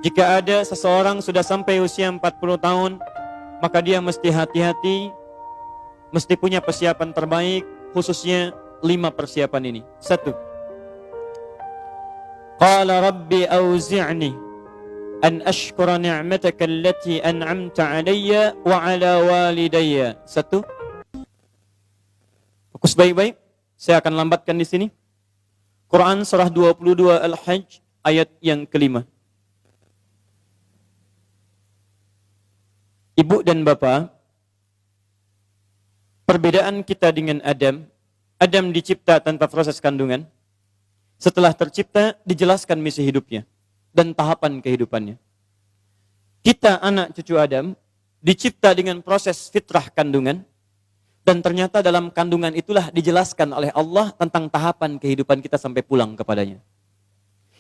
Jika ada seseorang sudah sampai usia 40 tahun, maka dia mesti hati-hati, mesti punya persiapan terbaik, khususnya 5 persiapan ini. 1. Qala rabbi auzi'ni an ashkura ni'mataka allati an'amta alayya wa ala walidayya. 1. Fokus baik-baik. Saya akan lambatkan di sini. Quran surah 22 Al-Hajj ayat yang kelima. Ibu dan bapak, perbedaan kita dengan Adam. Adam dicipta tanpa proses kandungan. Setelah tercipta, dijelaskan misi hidupnya dan tahapan kehidupannya. Kita anak cucu Adam, dicipta dengan proses fitrah kandungan. Dan ternyata dalam kandungan itulah dijelaskan oleh Allah tentang tahapan kehidupan kita sampai pulang kepadanya.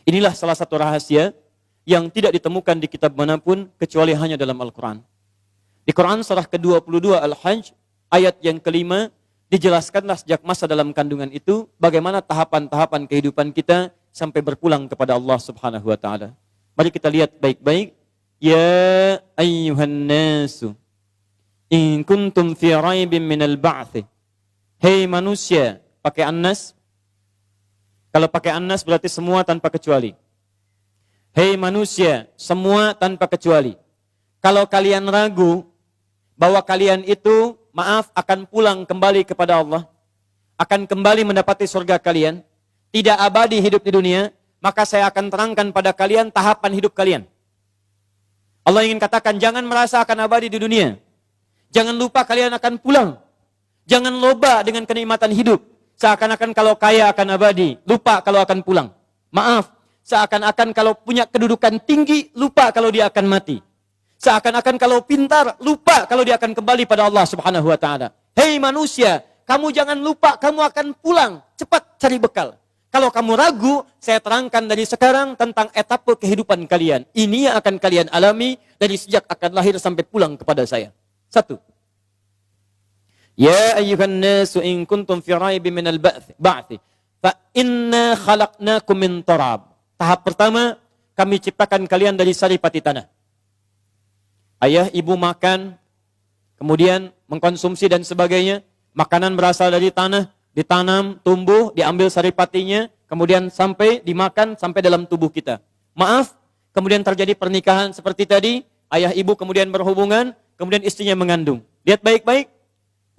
Inilah salah satu rahasia yang tidak ditemukan di kitab manapun kecuali hanya dalam Al-Quran. Di Quran surah ke-22 Al-Hajj, ayat yang kelima, dijelaskanlah sejak masa dalam kandungan itu, bagaimana tahapan-tahapan kehidupan kita sampai berpulang kepada Allah subhanahu wa ta'ala. Mari kita lihat baik-baik. Ya ayyuhan nasu, in kuntum fi raibin minal ba'thi. Hei manusia, pakai annas. Kalau pakai annas berarti semua tanpa kecuali. Hei manusia, semua tanpa kecuali. Kalau kalian ragu bahwa kalian itu, maaf, akan pulang kembali kepada Allah, akan kembali mendapati surga kalian, tidak abadi hidup di dunia, maka saya akan terangkan pada kalian tahapan hidup kalian. Allah ingin katakan, jangan merasa akan abadi di dunia. Jangan lupa kalian akan pulang. Jangan loba dengan kenikmatan hidup. Seakan-akan kalau kaya akan abadi, lupa kalau akan pulang. Maaf, seakan-akan kalau punya kedudukan tinggi, lupa kalau dia akan mati. Seakan-akan kalau pintar, lupa kalau dia akan kembali pada Allah subhanahu wa ta'ala. Hei manusia, kamu jangan lupa kamu akan pulang. Cepat cari bekal. Kalau kamu ragu, saya terangkan dari sekarang tentang etapa kehidupan kalian. Ini yang akan kalian alami dari sejak akan lahir sampai pulang kepada saya. 1. Ya ayyuhan nasu in kuntum fi raibin minal ba'thi fa inna khalaqnakum min turab. Tahap pertama, kami ciptakan kalian dari saripati tanah. Ayah ibu makan, kemudian mengkonsumsi dan sebagainya. Makanan berasal dari tanah, ditanam, tumbuh, diambil saripatinya, kemudian sampai dimakan, sampai dalam tubuh kita. Maaf, kemudian terjadi pernikahan seperti tadi, ayah ibu kemudian berhubungan, kemudian istrinya mengandung. Lihat baik-baik.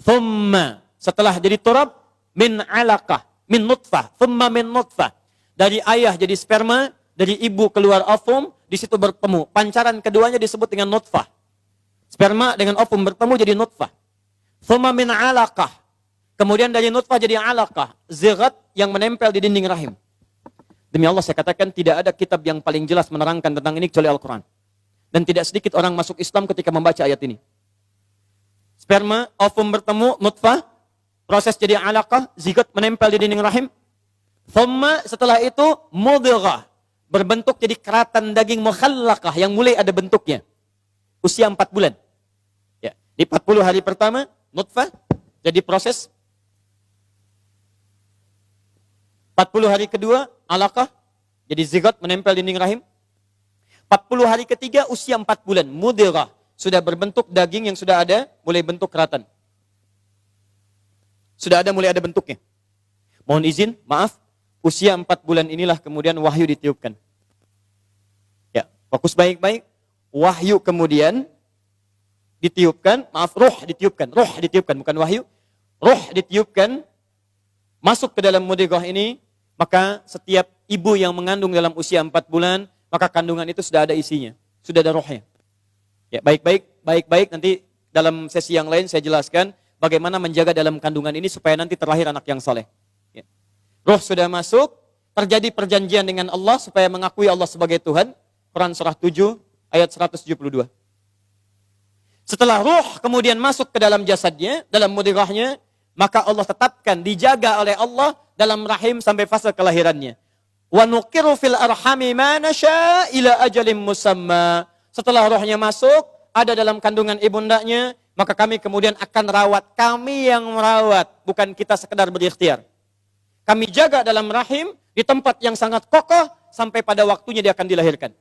Thumma, setelah jadi turab, min alaqah, min nutfah, thumma min nutfah. Dari ayah jadi sperma, dari ibu keluar ovum, di situ bertemu. Pancaran keduanya disebut dengan nutfah. Sperma dengan ovum bertemu jadi nutfah. Thumma min alaqah. Kemudian dari nutfah jadi alaqah. Zigat yang menempel di dinding rahim. Demi Allah saya katakan tidak ada kitab yang paling jelas menerangkan tentang ini kecuali Al-Quran. Dan tidak sedikit orang masuk Islam ketika membaca ayat ini. Sperma, ovum bertemu, nutfah. Proses jadi alaqah. Zigat menempel di dinding rahim. Thumma setelah itu mudghah. Berbentuk jadi keratan daging mukhallaqah yang mulai ada bentuknya. Usia 4 bulan. Ya, di 40 hari pertama, nutfah, jadi proses. 40 hari kedua, alaqah, jadi zigot menempel di dinding rahim. 40 hari ketiga, usia 4 bulan, mudghah, sudah berbentuk daging yang sudah ada, mulai bentuk keratan. Sudah ada, mulai ada bentuknya. Mohon izin, maaf. Usia 4 bulan inilah kemudian wahyu ditiupkan. Ya, fokus baik-baik. Wahyu kemudian ditiupkan, maaf, ruh ditiupkan, bukan wahyu. Ruh ditiupkan, masuk ke dalam mudghah ini, maka setiap ibu yang mengandung dalam usia 4 bulan, maka kandungan itu sudah ada isinya, sudah ada ruhnya. Ya, baik-baik, nanti dalam sesi yang lain saya jelaskan bagaimana menjaga dalam kandungan ini supaya nanti terlahir anak yang saleh. Ruh sudah masuk, terjadi perjanjian dengan Allah supaya mengakui Allah sebagai Tuhan. Quran surah 7 ayat 172. Setelah ruh kemudian masuk ke dalam jasadnya, dalam mudghahnya, maka Allah tetapkan, dijaga oleh Allah dalam rahim sampai fase kelahirannya. Wa nuqiru fil arhami ma nasya ila ajalin musamma. Setelah rohnya masuk, ada dalam kandungan ibundanya, maka kami kemudian akan rawat. Kami yang merawat, bukan kita sekedar berikhtiar. Kami jaga dalam rahim di tempat yang sangat kokoh sampai pada waktunya dia akan dilahirkan.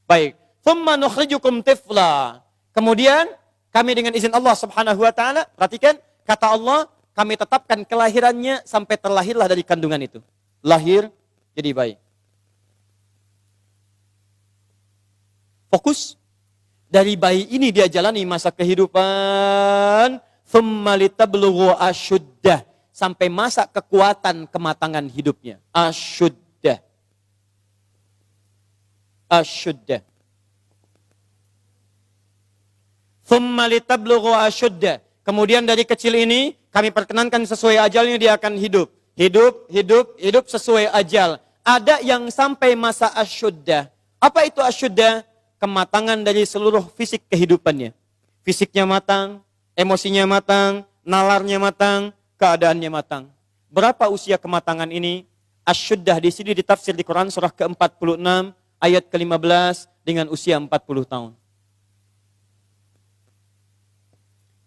Baik. Thumma nukhrijukum tifla. Kemudian kami dengan izin Allah Subhanahu wa taala, perhatikan kata Allah, kami tetapkan kelahirannya sampai terlahirlah dari kandungan itu. Lahir jadi bayi. Fokus. Dari bayi ini dia jalani masa kehidupan, thumma litablughu asyuddah, sampai masa kekuatan kematangan hidupnya. Asyuddah. Asyuddah. Thumma litablughu asyuddah. Kemudian dari kecil ini kami perkenankan sesuai ajalnya dia akan hidup. Hidup sesuai ajal. Ada yang sampai masa asyuddah. Apa itu asyuddah? Kematangan dari seluruh fisik kehidupannya. Fisiknya matang, emosinya matang, nalarnya matang, keadaannya matang. Berapa usia kematangan ini? Asyuddah di sini ditafsir di Quran surah ke-46 ayat ke-15 dengan usia 40 tahun.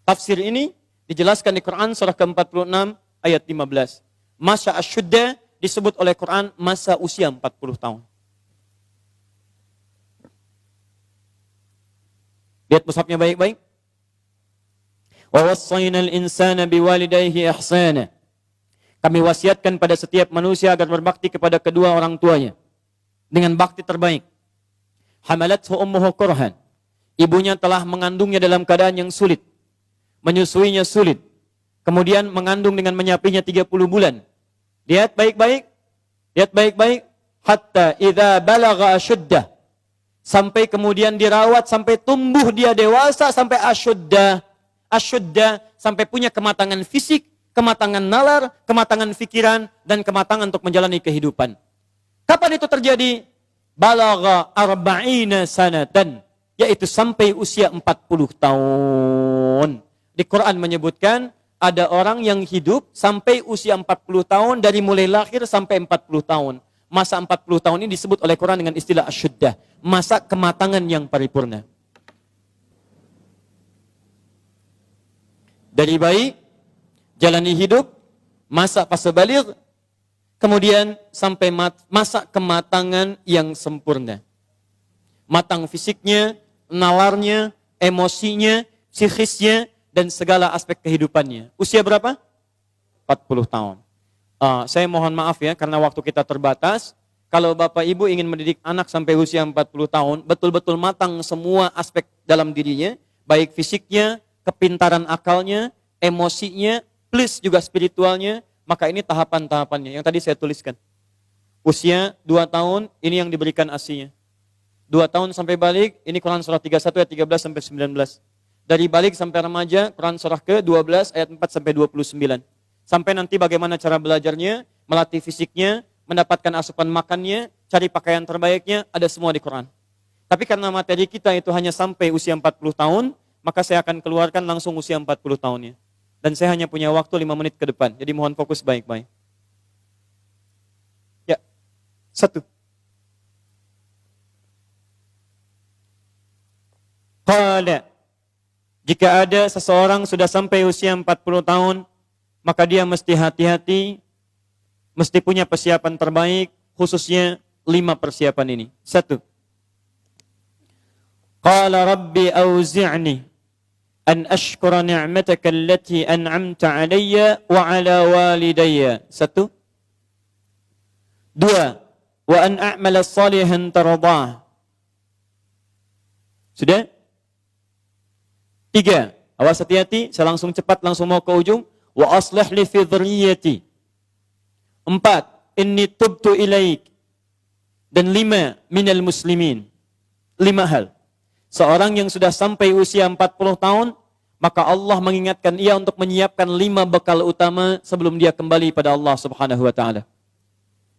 Tafsir ini dijelaskan di Quran surah ke-46 ayat 15. Masa asyuddah disebut oleh Quran masa usia 40 tahun. Lihat mushafnya baik-baik. Wa wassaynal insana biwalidayhi ihsana. Kami wasiatkan pada setiap manusia agar berbakti kepada kedua orang tuanya dengan bakti terbaik. Hamalathu ummuhu kurhan. Ibunya telah mengandungnya dalam keadaan yang sulit. Menyusuinya sulit. Kemudian mengandung dengan menyapinya 30 bulan. Lihat baik-baik. Lihat baik-baik. Hatta idza balagha asyuddah. Sampai kemudian dirawat, sampai tumbuh dia dewasa, sampai asyuddah. Asyuddah, sampai punya kematangan fisik, kematangan nalar, kematangan fikiran, dan kematangan untuk menjalani kehidupan. Kapan itu terjadi? Balagha arba'ina sanatan. Yaitu sampai usia 40 tahun. Di Quran menyebutkan, ada orang yang hidup sampai usia 40 tahun, dari mulai lahir sampai 40 tahun. Masa 40 tahun ini disebut oleh Quran dengan istilah asyuddah. Masa kematangan yang paripurna. Dari bayi, jalani hidup, masa fase baligh, kemudian sampai masa kematangan yang sempurna. Matang fisiknya, nalarnya, emosinya, psikisnya, dan segala aspek kehidupannya. Usia berapa? 40 tahun. Saya mohon maaf ya, karena waktu kita terbatas. Kalau Bapak Ibu ingin mendidik anak sampai usia 40 tahun, betul-betul matang semua aspek dalam dirinya, baik fisiknya, kepintaran akalnya, emosinya, plus juga spiritualnya, maka ini tahapan-tahapannya yang tadi saya tuliskan. Usia 2 tahun, ini yang diberikan ASI-nya. 2 tahun sampai balik, ini Quran surah 31 ayat 13 sampai 19. Dari balik sampai remaja, Quran surah ke-12 ayat 4 sampai 29. Sampai nanti bagaimana cara belajarnya, melatih fisiknya, mendapatkan asupan makannya, cari pakaian terbaiknya, ada semua di Quran. Tapi karena materi kita itu hanya sampai usia 40 tahun, maka saya akan keluarkan langsung usia 40 tahunnya. Dan saya hanya punya waktu 5 menit ke depan, jadi mohon fokus baik-baik. Ya, 1. Qala, jika ada seseorang sudah sampai usia 40 tahun, maka dia mesti hati-hati, mesti punya persiapan terbaik, khususnya 5 persiapan ini. 1. Qala rabbi auzi'ni an ashkura ni'mataka allati an'amta 'alayya wa 'ala walidayya. 1. 2. Wa an a'mala salihan tardah. Sudah? 3. Awas hati-hati, saya langsung cepat, langsung mau ke ujung. Wa aslih li fi dhurriyyati. 4. Inni tubtu ilaik. Dan 5. Minal muslimin. 5 hal. Seorang yang sudah sampai usia 40 tahun, maka Allah mengingatkan ia untuk menyiapkan 5 bekal utama sebelum dia kembali pada Allah Subhanahu wa taala.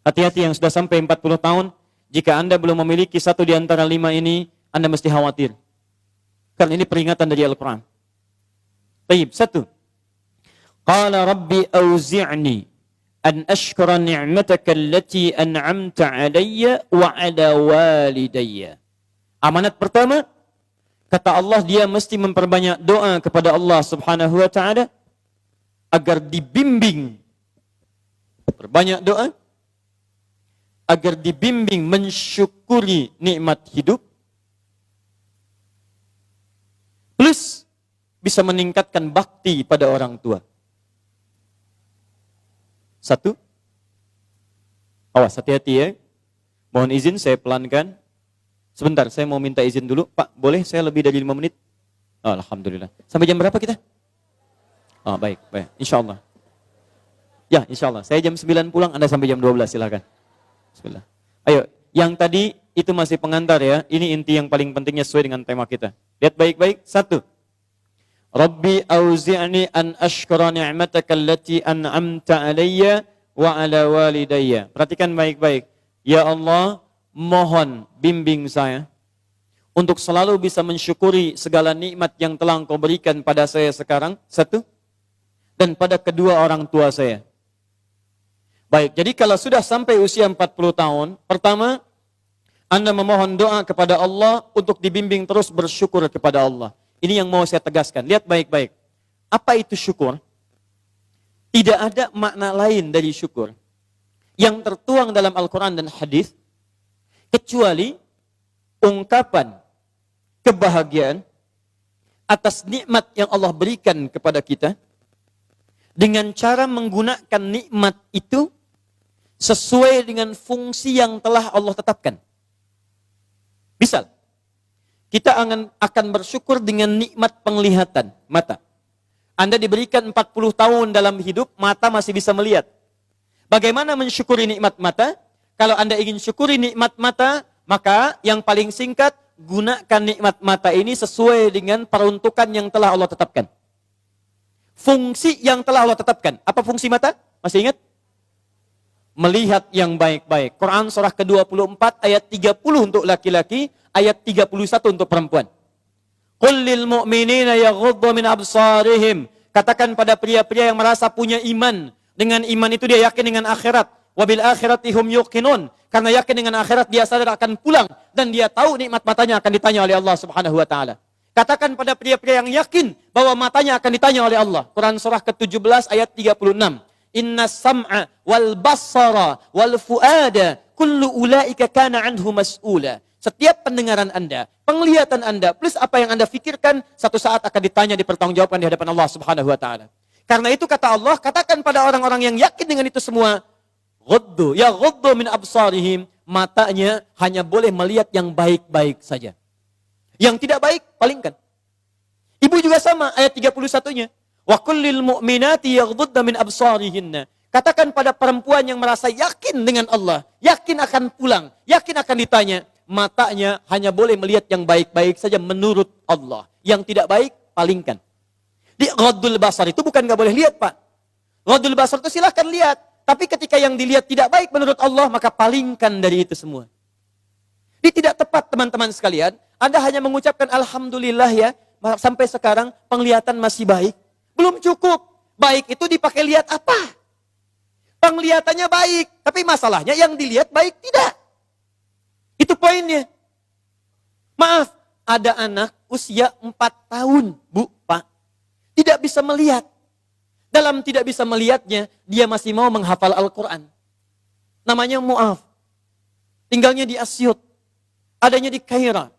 Hati-hati yang sudah sampai 40 tahun, jika Anda belum memiliki satu di antara 5 ini, Anda mesti khawatir. Karena ini peringatan dari Al-Quran. Baik, 1. Qala rabbi auzi'ni an ashkura ni'mataka allati an'amta 'alayya wa 'ala walidayya. Amanat pertama, kata Allah, dia mesti memperbanyak doa kepada Allah Subhanahu wa taala agar dibimbing. Perbanyak doa agar dibimbing mensyukuri nikmat hidup, bisa meningkatkan bakti pada orang tua. Satu, awas hati-hati ya. Mohon izin saya pelankan. Sebentar, saya mau minta izin dulu. Pak, boleh saya lebih dari 5 menit? Oh, alhamdulillah. Sampai jam berapa kita? Oh, baik. Insya Allah. Ya, insya Allah. Saya jam 9 pulang, Anda sampai jam 12, silakan. Bismillah. Ayo, yang tadi itu masih pengantar ya. Ini inti yang paling pentingnya sesuai dengan tema kita. Lihat baik-baik. Satu. Rabbi auzi'ni an ashkura ni'mataka allati an'amta alayya wa ala walidayya. Perhatikan baik-baik. Ya Allah, mohon bimbing saya untuk selalu bisa mensyukuri segala nikmat yang telah Engkau berikan pada saya sekarang. Satu. Dan pada kedua orang tua saya. Baik, jadi kalau sudah sampai usia 40 tahun, pertama, Anda memohon doa kepada Allah untuk dibimbing terus bersyukur kepada Allah. Ini yang mau saya tegaskan. Lihat baik-baik. Apa itu syukur? Tidak ada makna lain dari syukur yang tertuang dalam Al-Quran dan hadis kecuali ungkapan kebahagiaan atas nikmat yang Allah berikan kepada kita dengan cara menggunakan nikmat itu sesuai dengan fungsi yang telah Allah tetapkan. Misal, kita akan bersyukur dengan nikmat penglihatan mata. Anda diberikan 40 tahun dalam hidup, mata masih bisa melihat. Bagaimana mensyukuri nikmat mata? Kalau Anda ingin syukuri nikmat mata, maka yang paling singkat, gunakan nikmat mata ini sesuai dengan peruntukan yang telah Allah tetapkan. Fungsi yang telah Allah tetapkan. Apa fungsi mata? Masih ingat? Melihat yang baik-baik. Quran surah ke-24 ayat 30 untuk laki-laki, ayat 31 untuk perempuan. Qul lil mu'minina yaghuddu min absarihim. Katakan pada pria-pria yang merasa punya iman. Dengan iman itu dia yakin dengan akhirat. Wabil akhirati hum yuqinun. Karena yakin dengan akhirat dia sadar akan pulang. Dan dia tahu nikmat matanya akan ditanya oleh Allah subhanahu wa ta'ala. Katakan pada pria-pria yang yakin bahwa matanya akan ditanya oleh Allah. Quran surah ke-17 ayat 36. Inna sam'a wal basara wal fuada kullu ulaika kana anhu mas'ula. Setiap pendengaran Anda, penglihatan Anda, plus apa yang Anda fikirkan, satu saat akan ditanya, dipertanggungjawabkan di hadapan Allah subhanahu wa ta'ala. Karena itu kata Allah, katakan pada orang-orang yang yakin dengan itu semua, ghuddu min absarihim, matanya hanya boleh melihat yang baik-baik saja. Yang tidak baik, palingkan. Ibu juga sama, ayat 31-nya. Wa kullil mu'minati yaghdudna min absarihinna. Katakan pada perempuan yang merasa yakin dengan Allah, yakin akan pulang, yakin akan ditanya, matanya hanya boleh melihat yang baik-baik saja menurut Allah. Yang tidak baik, palingkan. Di ghaddul basar itu bukan nggak boleh lihat, Pak. Ghaddul basar itu silahkan lihat. Tapi ketika yang dilihat tidak baik menurut Allah, maka palingkan dari itu semua. Ini tidak tepat, teman-teman sekalian. Anda hanya mengucapkan Alhamdulillah ya, sampai sekarang penglihatan masih baik. Belum cukup. Baik itu dipakai lihat apa? Penglihatannya baik. Tapi masalahnya yang dilihat baik tidak. Itu poinnya. Maaf, ada anak usia 4 tahun, Bu, Pak. Tidak bisa melihat. Dalam tidak bisa melihatnya, dia masih mau menghafal Al-Quran. Namanya Mu'af. Tinggalnya di Asyut. Adanya di Kaira.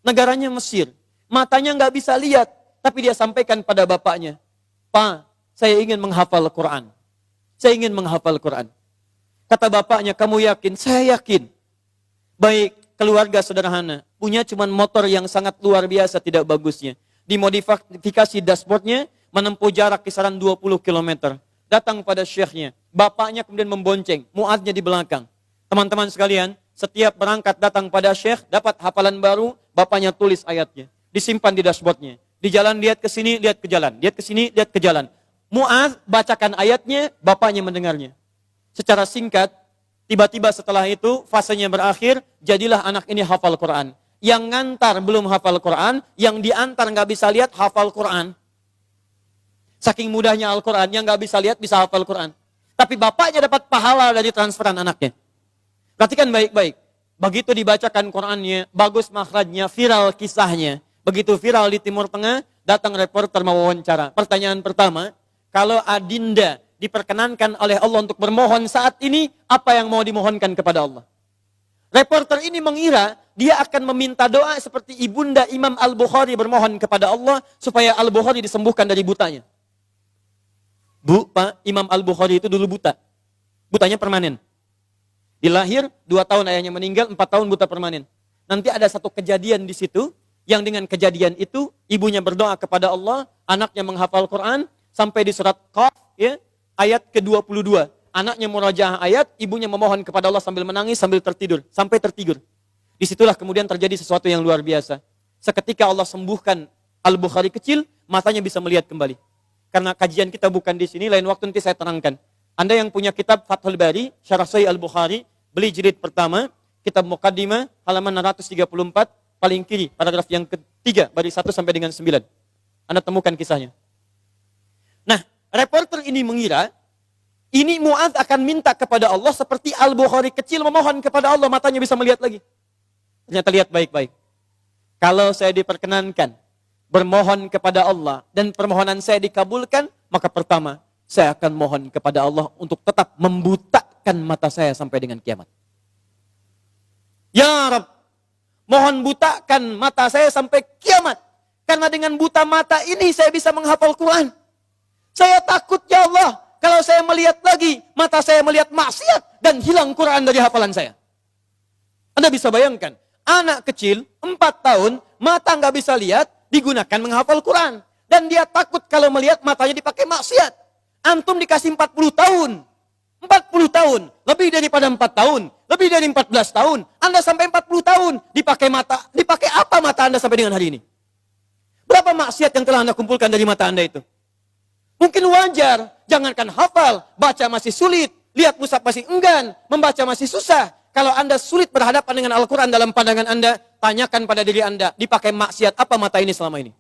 Negaranya Mesir. Matanya nggak bisa lihat. Tapi dia sampaikan pada bapaknya. Pak, saya ingin menghafal Quran. Saya ingin menghafal Quran. Kata bapaknya, kamu yakin? Saya yakin. Baik, keluarga sederhana. Punya cuman motor yang sangat luar biasa tidak bagusnya. Dimodifikasi dashboardnya, menempuh jarak kisaran 20 km. Datang pada syekhnya. Bapaknya kemudian membonceng. Mu'adnya di belakang. Teman-teman sekalian, setiap berangkat datang pada syekh, dapat hafalan baru, bapaknya tulis ayatnya. Disimpan di dashboardnya. Di jalan lihat ke sini, lihat ke jalan. Lihat ke sini, lihat ke jalan. Mu'adz bacakan ayatnya, bapaknya mendengarnya. Secara singkat, tiba-tiba setelah itu, fasenya berakhir, jadilah anak ini hafal Quran. Yang ngantar belum hafal Quran, yang diantar nggak bisa lihat, hafal Quran. Saking mudahnya Al-Quran, yang nggak bisa lihat, bisa hafal Quran. Tapi bapaknya dapat pahala dari transferan anaknya. Perhatikan baik-baik. Begitu dibacakan Qurannya, bagus makhrajnya, viral kisahnya. Begitu viral di Timur Tengah, datang reporter mewawancara. Pertanyaan pertama, kalau adinda diperkenankan oleh Allah untuk bermohon saat ini, apa yang mau dimohonkan kepada Allah? Reporter ini mengira dia akan meminta doa seperti ibunda Imam Al-Bukhari bermohon kepada Allah supaya Al-Bukhari disembuhkan dari butanya. Bu, Pak, Imam Al-Bukhari itu dulu buta. Butanya permanen. Dilahir, 2 tahun ayahnya meninggal, 4 tahun buta permanen. Nanti ada satu kejadian di situ, yang dengan kejadian itu, ibunya berdoa kepada Allah, anaknya menghafal Quran, sampai di surat Qaf, ya, ayat ke-22. Anaknya murajaah ayat, ibunya memohon kepada Allah sambil menangis, sambil tertidur. Sampai tertidur. Disitulah kemudian terjadi sesuatu yang luar biasa. Seketika Allah sembuhkan Al-Bukhari kecil, matanya bisa melihat kembali. Karena kajian kita bukan di sini, lain waktu nanti saya terangkan. Anda yang punya kitab Fathul Bari, Syarah Sahih Al-Bukhari, beli jilid pertama, kitab Muqaddimah, halaman 634, paling kiri, paragraf yang ketiga, dari 1 sampai dengan 9. Anda temukan kisahnya. Nah, reporter ini mengira, ini Mu'adz akan minta kepada Allah seperti Al-Bukhari kecil memohon kepada Allah, matanya bisa melihat lagi. Ternyata lihat baik-baik. Kalau saya diperkenankan bermohon kepada Allah dan permohonan saya dikabulkan, maka pertama, saya akan mohon kepada Allah untuk tetap membutakan mata saya sampai dengan kiamat. Ya Rabb, mohon butakan mata saya sampai kiamat. Karena dengan buta mata ini saya bisa menghafal Quran. Saya takut ya Allah, kalau saya melihat lagi, mata saya melihat maksiat dan hilang Quran dari hafalan saya. Anda bisa bayangkan, anak kecil 4 tahun, mata nggak bisa lihat, digunakan menghafal Quran. Dan dia takut kalau melihat matanya dipakai maksiat. Antum dikasih 40 tahun. 40 tahun, lebih daripada 4 tahun, lebih dari 14 tahun. Anda sampai 40 tahun, dipakai apa mata Anda sampai dengan hari ini? Berapa maksiat yang telah Anda kumpulkan dari mata Anda itu? Mungkin wajar, jangankan hafal, baca masih sulit, lihat mushaf masih enggan, membaca masih susah. Kalau Anda sulit berhadapan dengan Al-Quran dalam pandangan Anda, tanyakan pada diri Anda, dipakai maksiat apa mata ini selama ini?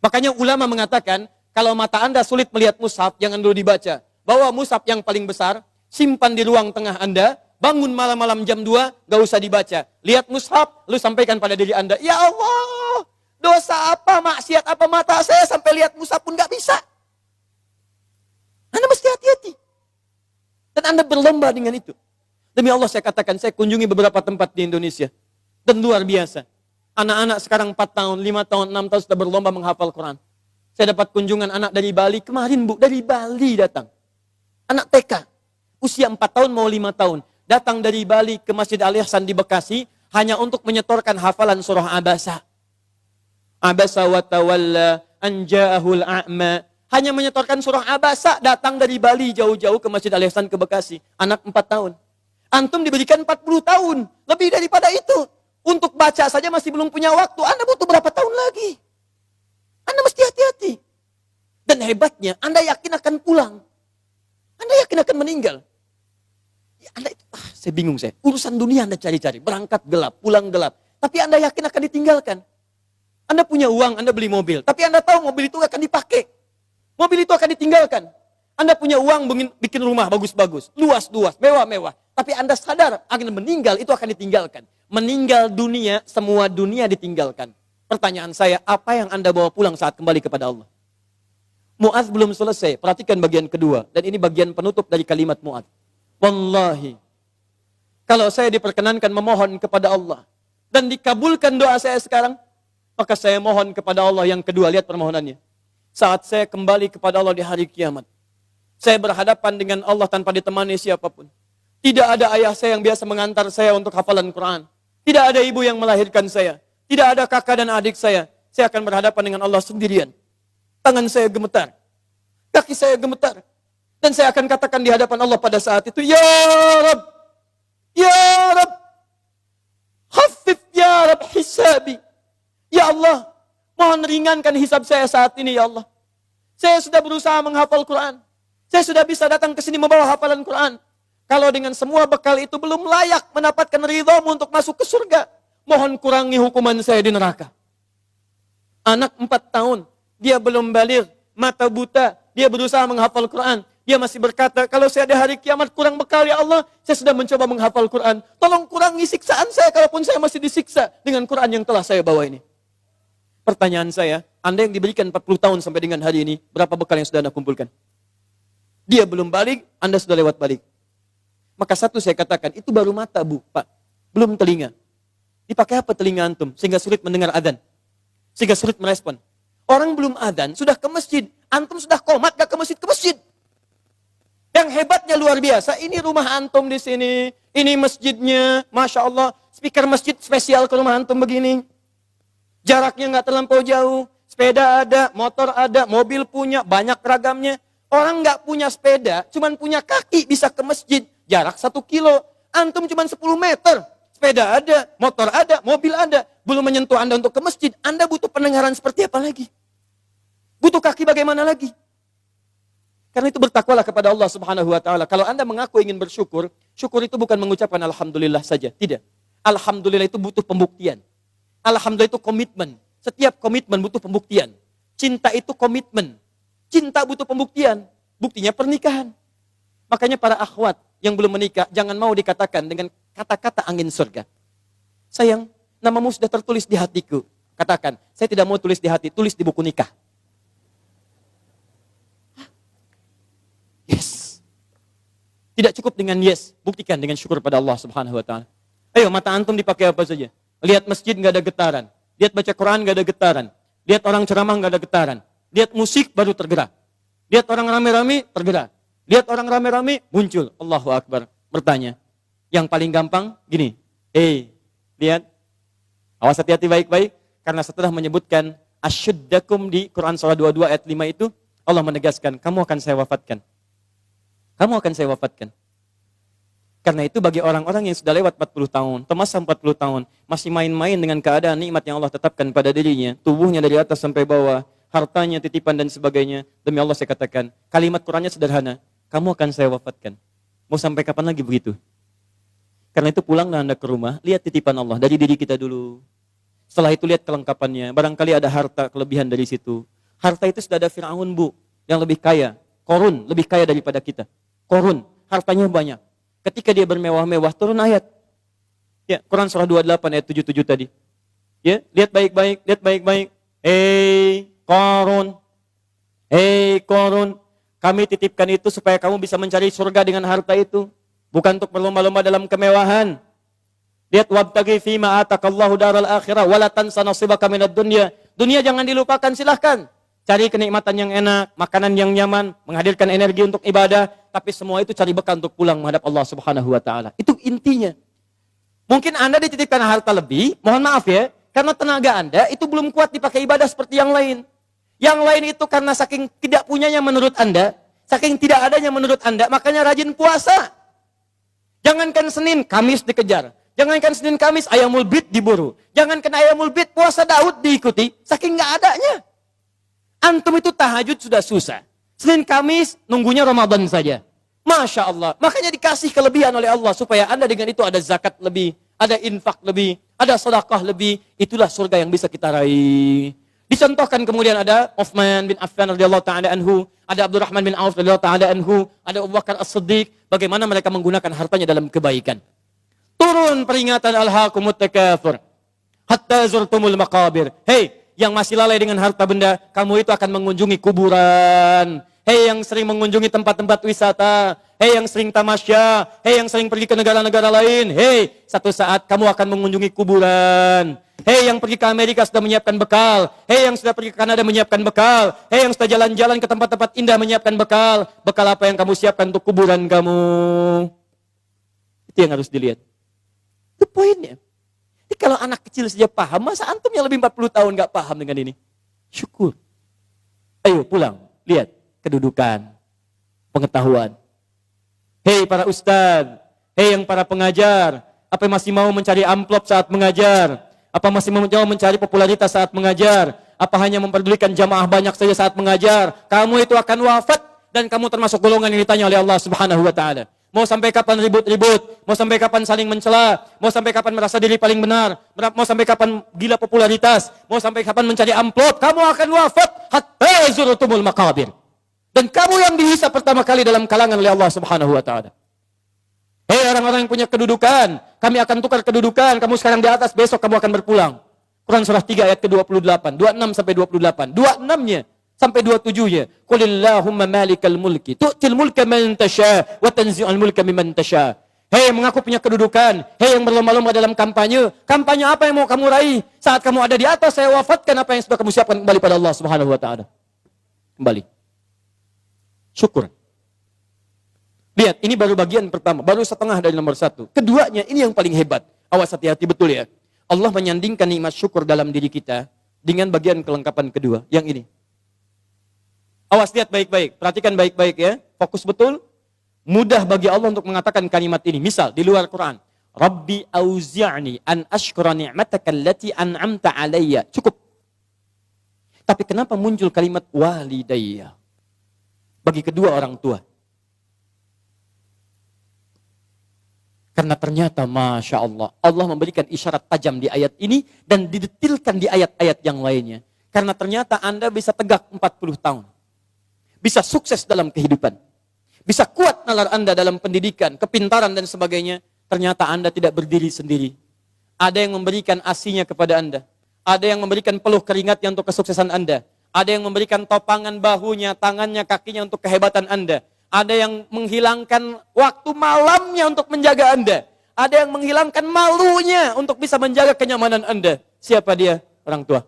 Makanya ulama mengatakan, kalau mata Anda sulit melihat mushaf, jangan dulu dibaca. Bawa mushaf yang paling besar, simpan di ruang tengah Anda, bangun malam-malam jam 2, gak usah dibaca. Lihat mushaf, lalu sampaikan pada diri Anda, ya Allah, dosa apa, maksiat apa mata saya sampai lihat mushaf pun gak bisa. Anda mesti hati-hati. Dan Anda berlomba dengan itu. Demi Allah saya katakan, saya kunjungi beberapa tempat di Indonesia. Dan luar biasa. Anak-anak sekarang 4 tahun, 5 tahun, 6 tahun sudah berlomba menghafal Quran. Saya dapat kunjungan anak dari Bali. Kemarin Bu, dari Bali datang. Anak TK. Usia 4 tahun mau 5 tahun. Datang dari Bali ke Masjid Al-Ihsan di Bekasi. Hanya untuk menyetorkan hafalan surah Abasa. Abasa wa tawalla anja'ahul a'ma. Hanya menyetorkan surah Abasa, datang dari Bali jauh-jauh ke Masjid Al-Ihsan ke Bekasi. Anak 4 tahun. Antum diberikan 40 tahun. Lebih daripada itu. Untuk baca saja masih belum punya waktu. Anda butuh berapa tahun lagi? Anda mesti hati-hati. Dan hebatnya, Anda yakin akan pulang. Anda yakin akan meninggal. Ya, Anda itu, saya bingung saya. Urusan dunia Anda cari-cari. Berangkat gelap, pulang gelap. Tapi Anda yakin akan ditinggalkan. Anda punya uang, Anda beli mobil. Tapi Anda tahu mobil itu akan dipakai. Mobil itu akan ditinggalkan. Anda punya uang bikin rumah bagus-bagus, luas-luas, mewah-mewah. Tapi Anda sadar akan meninggal, itu akan ditinggalkan. Meninggal dunia, semua dunia ditinggalkan. Pertanyaan saya, apa yang Anda bawa pulang saat kembali kepada Allah? Mu'adz belum selesai, perhatikan bagian kedua. Dan ini bagian penutup dari kalimat Mu'adz. Wallahi, kalau saya diperkenankan memohon kepada Allah, dan dikabulkan doa saya sekarang, maka saya mohon kepada Allah yang kedua, lihat permohonannya. Saat saya kembali kepada Allah di hari kiamat, saya berhadapan dengan Allah tanpa ditemani siapapun. Tidak ada ayah saya yang biasa mengantar saya untuk hafalan Quran. Tidak ada ibu yang melahirkan saya. Tidak ada kakak dan adik saya. Saya akan berhadapan dengan Allah sendirian. Tangan saya gemetar. Kaki saya gemetar. Dan saya akan katakan di hadapan Allah pada saat itu, Ya Rabb, Ya Rabb, khaffif Ya Rabb hisabi. Ya Allah, mohon ringankan hisab saya saat ini ya Allah. Saya sudah berusaha menghafal Quran. Saya sudah bisa datang ke sini membawa hafalan Quran. Kalau dengan semua bekal itu belum layak mendapatkan ridhamu untuk masuk ke surga, mohon kurangi hukuman saya di neraka. Anak 4 tahun, dia belum baligh, mata buta, dia berusaha menghafal Quran. Dia masih berkata, kalau saya ada hari kiamat kurang bekal ya Allah, saya sudah mencoba menghafal Quran. Tolong kurangi siksaan saya kalaupun saya masih disiksa dengan Quran yang telah saya bawa ini. Pertanyaan saya, Anda yang diberikan 40 tahun sampai dengan hari ini, berapa bekal yang sudah Anda kumpulkan? Dia belum balik, Anda sudah lewat balik. Maka satu saya katakan, itu baru mata Bu, Pak. belum telinga. Dipakai apa telinga antum? Sehingga sulit mendengar adzan. Sehingga sulit merespon. Orang belum adzan, sudah ke masjid. Antum sudah komat, gak ke masjid, ke masjid. Yang hebatnya luar biasa, ini rumah antum di sini. Ini masjidnya, Masya Allah. Speaker masjid spesial ke rumah antum begini. Jaraknya gak terlampau jauh. Sepeda ada, motor ada, mobil punya, banyak ragamnya. Orang gak punya sepeda, cuman punya kaki bisa ke masjid. Jarak 1 kilo. Antum cuman 10 meter. Sepeda ada, motor ada, mobil ada. Belum menyentuh Anda untuk ke masjid. Anda butuh pendengaran seperti apa lagi? Butuh kaki bagaimana lagi? Karena itu bertakwalah kepada Allah Subhanahu wa taala. Kalau Anda mengaku ingin bersyukur, syukur itu bukan mengucapkan alhamdulillah saja, tidak. Alhamdulillah itu butuh pembuktian. Alhamdulillah itu komitmen. Setiap komitmen butuh pembuktian. Cinta itu komitmen. Cinta butuh pembuktian. Buktinya pernikahan. Makanya para akhwat yang belum menikah, jangan mau dikatakan dengan kata-kata angin surga. Sayang, namamu sudah tertulis di hatiku. Katakan, saya tidak mau tulis di hati, tulis di buku nikah. Yes. Tidak cukup dengan yes, buktikan dengan syukur pada Allah Subhanahu wa taala. Ayo, mata antum dipakai apa saja? Lihat masjid enggak ada getaran, lihat baca Quran enggak ada getaran, lihat orang ceramah enggak ada getaran, lihat musik baru tergerak. Lihat orang rame-rame tergerak. Lihat orang rame-rame muncul. Allahu Akbar. Bertanya. Yang paling gampang gini. Lihat. Awas hati-hati baik-baik. Karena setelah menyebutkan asyuddakum di Quran surah 22 ayat 5 itu, Allah menegaskan, kamu akan saya wafatkan. Kamu akan saya wafatkan. Karena itu bagi orang-orang yang sudah lewat 40 tahun, termasuk 40 tahun, masih main-main dengan keadaan nikmat yang Allah tetapkan pada dirinya, tubuhnya dari atas sampai bawah, hartanya, titipan dan sebagainya, demi Allah saya katakan, kalimat Qurannya sederhana, kamu akan saya wafatkan. Mau sampai kapan lagi begitu? Karena itu pulanglah Anda ke rumah, lihat titipan Allah dari diri kita dulu. Setelah itu lihat kelengkapannya, barangkali ada harta kelebihan dari situ. Harta itu sudah ada Fir'aun yang lebih kaya, Korun lebih kaya daripada kita. Korun, hartanya banyak. Ketika dia bermewah-mewah, turun ayat. Ya, Quran surah 28 ayat 77 tadi. Ya, lihat baik-baik, lihat baik-baik. Korun, kami titipkan itu supaya kamu bisa mencari surga dengan harta itu. Bukan untuk berlomba-lomba dalam kemewahan. Lihat, wabtaghi fima atakallahu daral akhirah, wala tansa nasibaka minad dunya. Dunia jangan dilupakan, silahkan. Cari kenikmatan yang enak, makanan yang nyaman, menghadirkan energi untuk ibadah. Tapi semua itu cari bekal untuk pulang menghadap Allah Subhanahu wa ta'ala. Itu intinya. Mungkin Anda dititipkan harta lebih, mohon maaf ya, karena tenaga Anda itu belum kuat dipakai ibadah seperti yang lain. Yang lain itu karena saking tidak punyanya menurut Anda, saking tidak adanya menurut Anda, makanya rajin puasa. Jangankan Senin, Kamis dikejar. Jangankan Senin, Kamis, ayamul bid diburu. Jangankan ayamul bid, puasa Daud diikuti, saking nggak adanya. Antum itu tahajud sudah susah. Senin, Kamis, nunggunya Ramadan saja. Masya Allah. Makanya dikasih kelebihan oleh Allah, supaya Anda dengan itu ada zakat lebih, ada infak lebih, ada sedekah lebih. Itulah surga yang bisa kita raih. Dicontohkan kemudian ada Utsman bin Affan radhiyallahu taala anhu, ada Abdurrahman bin Auf radhiyallahu taala anhu, ada Abu Bakar As-Siddiq, bagaimana mereka menggunakan hartanya dalam kebaikan. Turun peringatan alhaakumut takatsur hatta zurtumul maqabir. Hei, yang masih lalai dengan harta benda, kamu itu akan mengunjungi kuburan. Hei yang sering mengunjungi tempat-tempat wisata, hei yang sering tamasya, hei yang sering pergi ke negara-negara lain, hei, satu saat kamu akan mengunjungi kuburan. Hei yang pergi ke Amerika sudah menyiapkan bekal. Hei yang sudah pergi ke Kanada menyiapkan bekal. Hei yang sudah jalan-jalan ke tempat-tempat indah menyiapkan bekal. Bekal apa yang kamu siapkan untuk kuburan kamu? Itu yang harus dilihat. Itu poinnya. Jadi kalau anak kecil saja paham, masa antum yang lebih 40 tahun gak paham dengan ini? Syukur. Ayo pulang, lihat kedudukan, pengetahuan. Hei para ustadz, hei yang para pengajar, apa masih mau mencari amplop saat mengajar? Apa masih mau mencari popularitas saat mengajar? Apa hanya memperdulikan jamaah banyak saja saat mengajar? Kamu itu akan wafat dan kamu termasuk golongan yang ditanya oleh Allah Subhanahu wa taala. Mau sampai kapan ribut-ribut? Mau sampai kapan saling mencela? Mau sampai kapan merasa diri paling benar? Mau sampai kapan gila popularitas? Mau sampai kapan mencari amplop? Kamu akan wafat hatta zurtumul maqabir. Dan kamu yang dihisab pertama kali dalam kalangan oleh Allah Subhanahu wa taala. Hei orang-orang yang punya kedudukan, kami akan tukar kedudukan, kamu sekarang di atas, besok kamu akan berpulang. Quran surah 3 ayat ke-28, 26 sampai 28, 26-nya sampai 27-nya. Qulillahumma malikal mulki, tu'til mulka man tasha, wa tanzi'ul mulka mimman tasha. Hei mengaku punya kedudukan. Hei yang berlomba-lomba dalam kampanye. Kampanye apa yang mau kamu raih? Saat kamu ada di atas, saya wafatkan apa yang sudah kamu siapkan kembali pada Allah Subhanahu wa Ta'ala. Kembali. Syukur. Lihat, ini baru bagian pertama, baru setengah dari nomor 1. Keduanya, ini yang paling hebat. Awas, hati-hati betul ya. Allah menyandingkan nikmat syukur dalam diri kita dengan bagian kelengkapan kedua, yang ini. Awas, lihat baik-baik, perhatikan baik-baik ya. Fokus betul. Mudah bagi Allah untuk mengatakan kalimat ini. Misal, di luar Quran. Rabbi auzi'ni an ashkura ni'mataka allati an'amta alayya. Cukup. Tapi kenapa muncul kalimat walidayya? Bagi kedua orang tua. Karena ternyata Masya Allah, Allah memberikan isyarat tajam di ayat ini dan didetilkan di ayat-ayat yang lainnya. Karena ternyata Anda bisa tegak 40 tahun. Bisa sukses dalam kehidupan. Bisa kuat nalar Anda dalam pendidikan, kepintaran dan sebagainya. Ternyata Anda tidak berdiri sendiri. Ada yang memberikan asinya kepada Anda. Ada yang memberikan peluh keringatnya untuk kesuksesan Anda. Ada yang memberikan topangan bahunya, tangannya, kakinya untuk kehebatan Anda. Ada yang menghilangkan waktu malamnya untuk menjaga Anda. Ada yang menghilangkan malunya untuk bisa menjaga kenyamanan Anda. Siapa dia? Orang tua.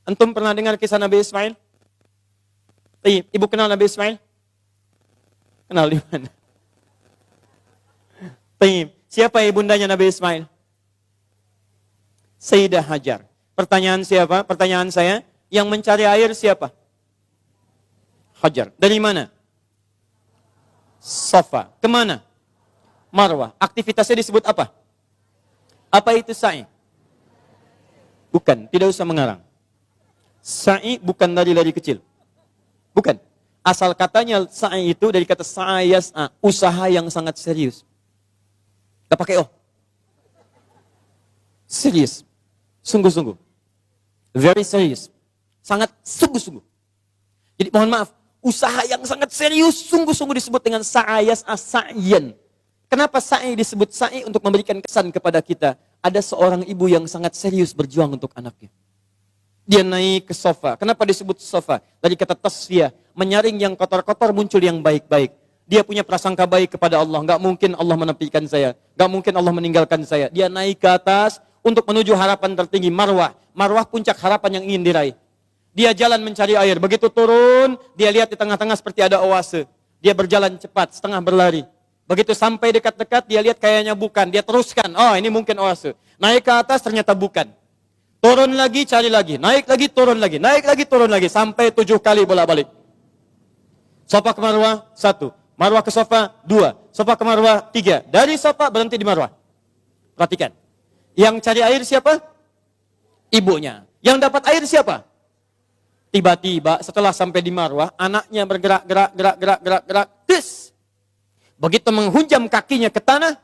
Antum pernah dengar kisah Nabi Ismail? Ibu kenal Nabi Ismail? Kenal di mana? Siapa ibundanya Nabi Ismail? Sayyidah Hajar. Pertanyaan siapa? Pertanyaan saya, yang mencari air siapa? Hajar. Dari mana? Safa. Kemana? Marwah. Aktivitasnya disebut apa? Apa itu sa'i? Bukan, tidak usah mengarang. Sa'i bukan lari-lari kecil. Bukan. Asal katanya sa'i itu dari kata sa'ayas'a, usaha yang sangat serius. Gak pakai oh. Serius. Sungguh-sungguh. Very serious. Sangat sungguh-sungguh. Jadi mohon maaf, usaha yang sangat serius, sungguh-sungguh disebut dengan sa'ayas as-sa'yan. Kenapa sa'i disebut sa'i? Untuk memberikan kesan kepada kita. Ada seorang ibu yang sangat serius berjuang untuk anaknya. Dia naik ke sofa. Kenapa disebut sofa? Dari kata tasfiyah. Menyaring yang kotor-kotor, muncul yang baik-baik. Dia punya prasangka baik kepada Allah. Gak mungkin Allah menepikan saya. Gak mungkin Allah meninggalkan saya. Dia naik ke atas untuk menuju harapan tertinggi, Marwah. Marwah puncak harapan yang ingin diraih. Dia jalan mencari air. Begitu turun, dia lihat di tengah-tengah seperti ada oase. Dia berjalan cepat, setengah berlari. Begitu sampai dekat-dekat, dia lihat kayaknya bukan. Dia teruskan, oh ini mungkin oase. Naik ke atas, ternyata bukan. Turun lagi, cari lagi. Naik lagi, turun lagi. Naik lagi, turun lagi. Sampai 7 kali bolak-balik. Sofa ke Marwah, 1. Marwah ke sofa, 2. Sofa ke Marwah, 3. Dari sofa, berhenti di Marwah. Perhatikan. Yang cari air siapa? Ibunya. Yang dapat air siapa? Tiba-tiba setelah sampai di Marwah, anaknya bergerak. Tis. Begitu menghunjam kakinya ke tanah,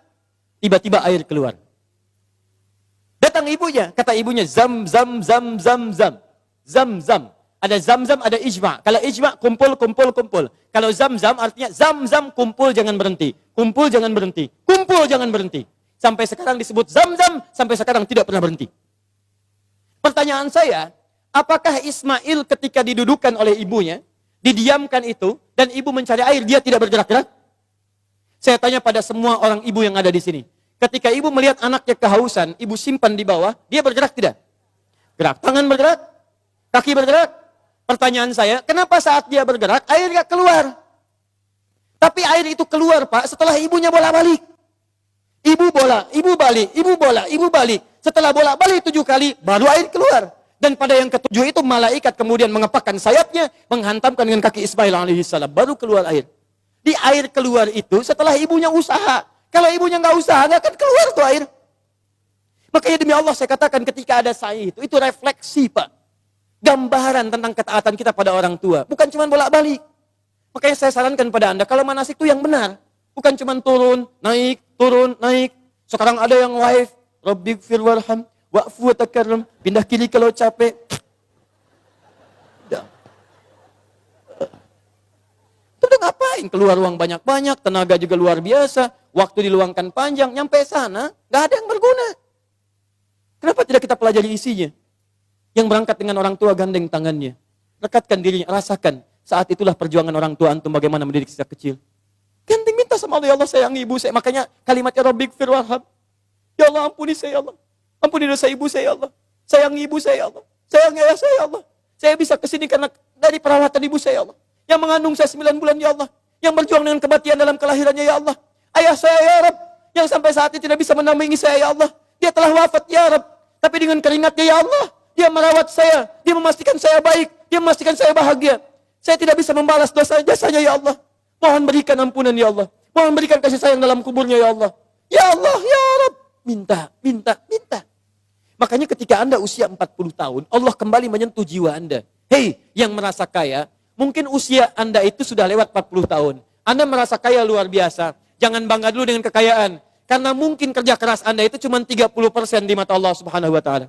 tiba-tiba air keluar. Datang ibunya, kata ibunya, zam. Ada zam, ada ijma. Kalau ijma, kumpul. Kalau zam, artinya zam, kumpul jangan berhenti. Kumpul jangan berhenti. Kumpul jangan berhenti. Sampai sekarang disebut zam, sampai sekarang tidak pernah berhenti. Pertanyaan saya, apakah Ismail ketika didudukan oleh ibunya, didiamkan itu, dan ibu mencari air, dia tidak bergerak-gerak? Saya tanya pada semua orang ibu yang ada di sini. Ketika ibu melihat anaknya kehausan, ibu simpan di bawah, dia bergerak tidak? Gerak. Tangan bergerak? Kaki bergerak? Pertanyaan saya, kenapa saat dia bergerak, air gak keluar? Tapi air itu keluar, Pak, setelah ibunya bolak-balik. Ibu bola, ibu balik, ibu bola, ibu balik. Setelah bolak-balik 7 kali, baru air keluar. Dan pada yang ke-7 itu, malaikat kemudian mengepakkan sayapnya, menghantamkan dengan kaki Ismail alaihissalam, baru keluar air. Di air keluar itu, setelah ibunya usaha. Kalau ibunya nggak usaha, nggak akan keluar tuh air. Makanya demi Allah saya katakan ketika ada sa'i itu refleksi, Pak. Gambaran tentang ketaatan kita pada orang tua. Bukan cuma bolak-balik. Makanya saya sarankan pada Anda, kalau manasik itu yang benar. Bukan cuma turun, naik. Sekarang ada yang live. Rabbighfir warham, wa'fu wa takarram. Pindah kiri kalau capek. Itu ngapain? Keluar uang banyak-banyak, tenaga juga luar biasa. Waktu diluangkan panjang, nyampe sana, gak ada yang berguna. Kenapa tidak kita pelajari isinya? Yang berangkat dengan orang tua gandeng tangannya. Rekatkan dirinya, rasakan. Saat itulah perjuangan orang tua antum bagaimana mendidik sejak kecil. Ganteng minta sama Allah, ya Allah sayangi ibu saya. Makanya kalimatnya Rabbighfir warham. Ya Allah ampuni saya, ya Allah. Ampuni dosa ibu saya, ya Allah. Sayangi ibu saya, ya Allah. Sayangi ayah saya, ya Allah. Saya bisa kesini karena dari perawatan ibu saya, ya Allah. Yang mengandung saya 9 bulan, ya Allah. Yang berjuang dengan kematian dalam kelahirannya, ya Allah. Ayah saya, ya Rabb. Yang sampai saat ini tidak bisa menampingi saya, ya Allah. Dia telah wafat, ya Rabb. Tapi dengan keringatnya, ya Allah. Dia merawat saya. Dia memastikan saya baik. Dia memastikan saya bahagia. Saya tidak bisa membalas dosa jasanya, ya Allah. Mohon berikan ampunan, ya Allah. Mohon berikan kasih sayang dalam kuburnya, ya Allah. Ya Allah, ya Rabb. Minta, minta, minta. Makanya ketika Anda usia 40 tahun, Allah kembali menyentuh jiwa Anda. Hei, yang merasa kaya, mungkin usia Anda itu sudah lewat 40 tahun. Anda merasa kaya luar biasa. Jangan bangga dulu dengan kekayaan. Karena mungkin kerja keras Anda itu cuma 30% di mata Allah Subhanahu wa Ta'ala.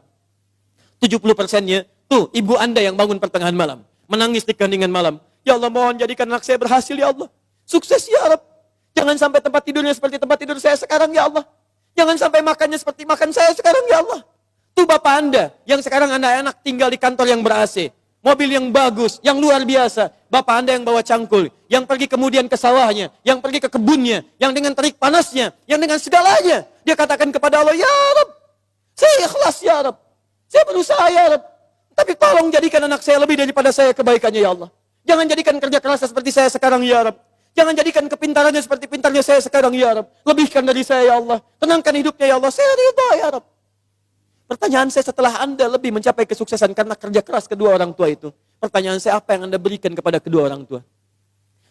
70%-nya, tuh ibu Anda yang bangun pertengahan malam. Menangis di keheningan malam. Ya Allah, mohon jadikan anak saya berhasil, ya Allah. Sukses, ya Rabb. Jangan sampai tempat tidurnya seperti tempat tidur saya sekarang, ya Allah. Jangan sampai makannya seperti makan saya sekarang, ya Allah. Tuh Bapak Anda, yang sekarang anak-anak tinggal di kantor yang ber-AC. Mobil yang bagus, yang luar biasa. Bapak Anda yang bawa cangkul, yang pergi kemudian ke sawahnya, yang pergi ke kebunnya, yang dengan terik panasnya, yang dengan segalanya. Dia katakan kepada Allah, ya Rabb, saya ikhlas, ya Rabb. Saya berusaha, ya Rabb. Tapi tolong jadikan anak saya lebih daripada saya kebaikannya, ya Allah. Jangan jadikan kerja kerasnya seperti saya sekarang, ya Rabb. Jangan jadikan kepintarannya seperti pintarnya saya sekarang, ya Rabb. Lebihkan dari saya, ya Allah. Tenangkan hidupnya, ya Allah. Saya ridha, ya Rabb. Pertanyaan saya, setelah Anda lebih mencapai kesuksesan karena kerja keras kedua orang tua itu, pertanyaan saya, apa yang Anda berikan kepada kedua orang tua?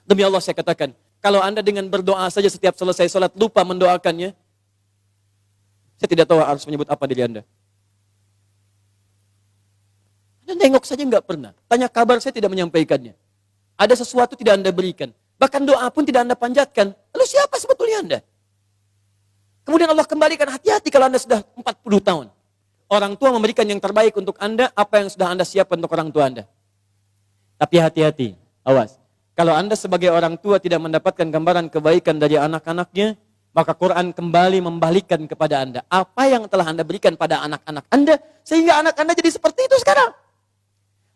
Demi Allah saya katakan, kalau Anda dengan berdoa saja setiap selesai sholat lupa mendoakannya, saya tidak tahu harus menyebut apa diri Anda. Anda nengok saja nggak pernah. Tanya kabar saya tidak menyampaikannya. Ada sesuatu tidak Anda berikan. Bahkan doa pun tidak Anda panjatkan. Lalu siapa sebetulnya Anda? Kemudian Allah kembalikan, hati-hati kalau Anda sudah 40 tahun. Orang tua memberikan yang terbaik untuk Anda, apa yang sudah Anda siapkan untuk orang tua Anda. Tapi hati-hati, awas. Kalau Anda sebagai orang tua tidak mendapatkan gambaran kebaikan dari anak-anaknya, maka Quran kembali membalikkan kepada Anda. Apa yang telah Anda berikan pada anak-anak Anda, sehingga anak Anda jadi seperti itu sekarang.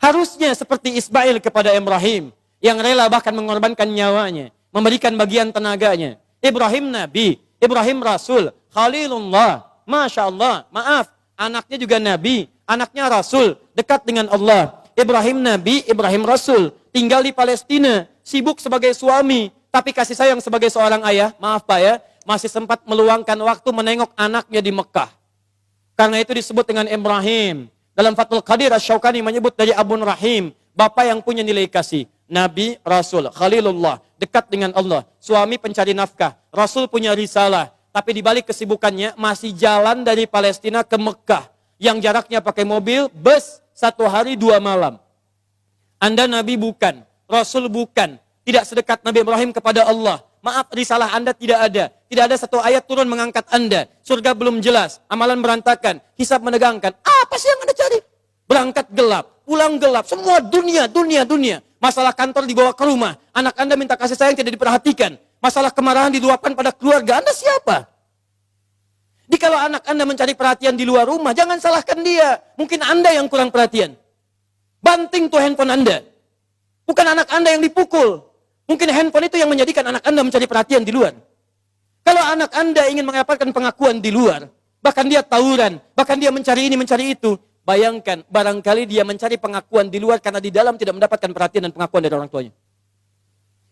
Harusnya seperti Ismail kepada Ibrahim, yang rela bahkan mengorbankan nyawanya, memberikan bagian tenaganya. Ibrahim Nabi, Ibrahim Rasul, Khalilullah, Masya Allah, maaf, anaknya juga Nabi, anaknya Rasul, dekat dengan Allah. Ibrahim Nabi, Ibrahim Rasul, tinggal di Palestina, sibuk sebagai suami, tapi kasih sayang sebagai seorang ayah, maaf Pak ya, masih sempat meluangkan waktu menengok anaknya di Mekah. Karena itu disebut dengan Ibrahim. Dalam Fathul Qadir, Asy-Syaukani menyebut dari Abun Rahim, bapak yang punya nilai kasih. Nabi, Rasul, Khalilullah, dekat dengan Allah. Suami pencari nafkah, Rasul punya risalah. Tapi di balik kesibukannya masih jalan dari Palestina ke Mekah. Yang jaraknya pakai mobil, bus, 1 hari 2 malam. Anda Nabi bukan, Rasul bukan. Tidak sedekat Nabi Ibrahim kepada Allah. Maaf, risalah Anda tidak ada. Tidak ada satu ayat turun mengangkat Anda. Surga belum jelas, amalan berantakan, hisab menegangkan. Apa sih yang Anda cari? Berangkat gelap, pulang gelap, semua dunia. Masalah kantor dibawa ke rumah, anak Anda minta kasih sayang tidak diperhatikan. Masalah kemarahan diluapkan pada keluarga. Anda siapa? Kalau anak Anda mencari perhatian di luar rumah, jangan salahkan dia. Mungkin Anda yang kurang perhatian. Banting tuh handphone Anda. Bukan anak Anda yang dipukul. Mungkin handphone itu yang menjadikan anak Anda mencari perhatian di luar. Kalau anak Anda ingin mendapatkan pengakuan di luar, bahkan dia tawuran, bahkan dia mencari ini, mencari itu, bayangkan, barangkali dia mencari pengakuan di luar karena di dalam tidak mendapatkan perhatian dan pengakuan dari orang tuanya.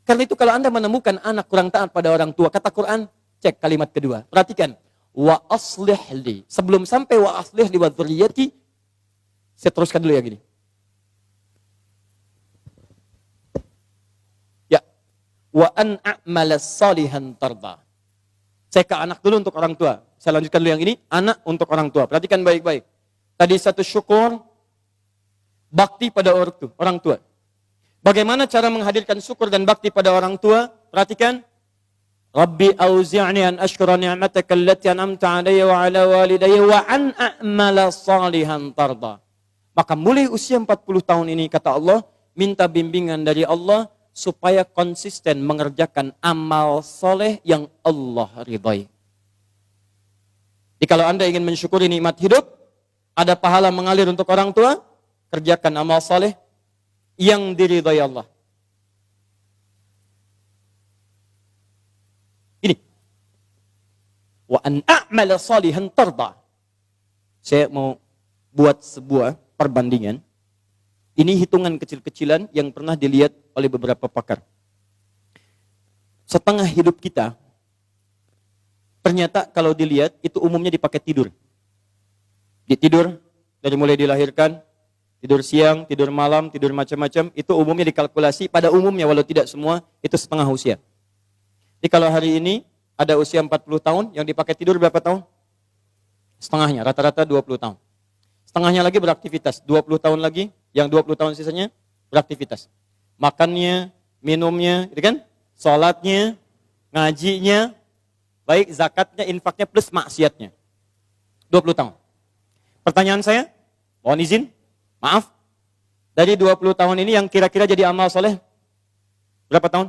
Karena itu kalau Anda menemukan anak kurang taat pada orang tua, kata Quran, cek kalimat kedua. Perhatikan. Wa aslih li. Sebelum sampai wa aslih li wa dzurriyyati, saya teruskan dulu yang ini. Ya. Wa an a'mala salihan tarda. Saya ke anak dulu untuk orang tua. Saya lanjutkan dulu yang ini, anak untuk orang tua. Perhatikan baik-baik. Tadi satu syukur, bakti pada orang tua. Bagaimana cara menghadirkan syukur dan bakti pada orang tua? Perhatikan. Rabbi auzi'ni an ashkura ni'mataka allati an'amta 'alayya wa 'ala walidayya wa an a'mala salihan tarda. Maka mulai usia 40 tahun ini kata Allah, minta bimbingan dari Allah supaya konsisten mengerjakan amal soleh yang Allah ridhai. Jadi kalau Anda ingin mensyukuri nikmat hidup, ada pahala mengalir untuk orang tua, kerjakan amal soleh yang diridhai Allah. wa an a'mala salihan tarda. Saya mau buat sebuah perbandingan. Ini hitungan kecil-kecilan yang pernah dilihat oleh beberapa pakar. Setengah hidup kita, ternyata kalau dilihat, itu umumnya dipakai tidur. Tidur, dari mulai dilahirkan, tidur siang, tidur malam, tidur macam-macam, itu umumnya dikalkulasi, pada umumnya walau tidak semua, itu setengah usia. Jadi kalau hari ini, ada usia 40 tahun, yang dipakai tidur berapa tahun? Setengahnya, rata-rata 20 tahun. Setengahnya lagi beraktivitas, 20 tahun lagi, yang 20 tahun sisanya beraktivitas. Makannya, minumnya, gitu kan? Sholatnya, ngajinya, baik zakatnya, infaknya, plus maksiatnya. 20 tahun. Pertanyaan saya, mohon izin, maaf, dari 20 tahun ini yang kira-kira jadi amal soleh, berapa tahun?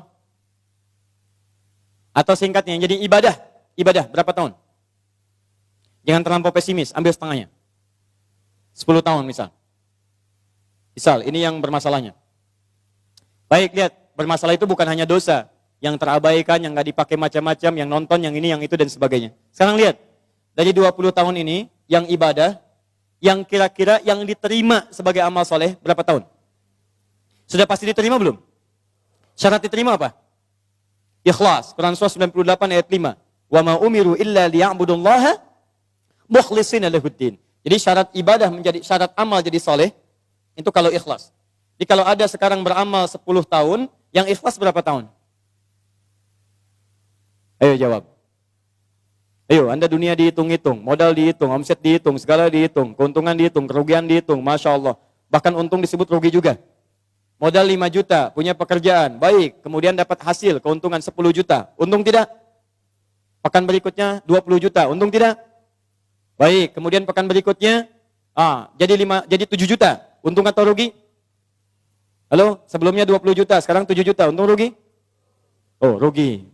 Atau singkatnya, yang jadi ibadah, berapa tahun? Jangan terlampau pesimis, ambil setengahnya. 10 tahun misal. Misal, ini yang bermasalahnya. Baik, lihat, bermasalah itu bukan hanya dosa, yang terabaikan, yang nggak dipakai macam-macam, yang nonton, yang ini, yang itu, dan sebagainya. Sekarang lihat, dari 20 tahun ini, yang ibadah, yang kira-kira yang diterima sebagai amal soleh, berapa tahun? Sudah pasti diterima belum? Syarat diterima apa? Ikhlas, Quran surah 98 ayat 5. Wa ma umiru illa liya'budullaha mukhlishina lahuddin. Jadi syarat ibadah menjadi syarat amal jadi soleh, itu kalau ikhlas. Jadi kalau ada sekarang beramal 10 tahun, yang ikhlas berapa tahun? Ayo jawab. Ayo, Anda dunia dihitung-hitung, modal dihitung, omset dihitung, segala dihitung, keuntungan dihitung, kerugian dihitung, Masya Allah. Bahkan untung disebut rugi juga. Modal 5 juta, punya pekerjaan, baik, kemudian dapat hasil, keuntungan 10 juta. Untung tidak? Pekan berikutnya 20 juta, untung tidak? Baik, kemudian pekan berikutnya, jadi 7 juta, untung atau rugi? Halo, sebelumnya 20 juta, sekarang 7 juta, untung rugi? Oh, rugi.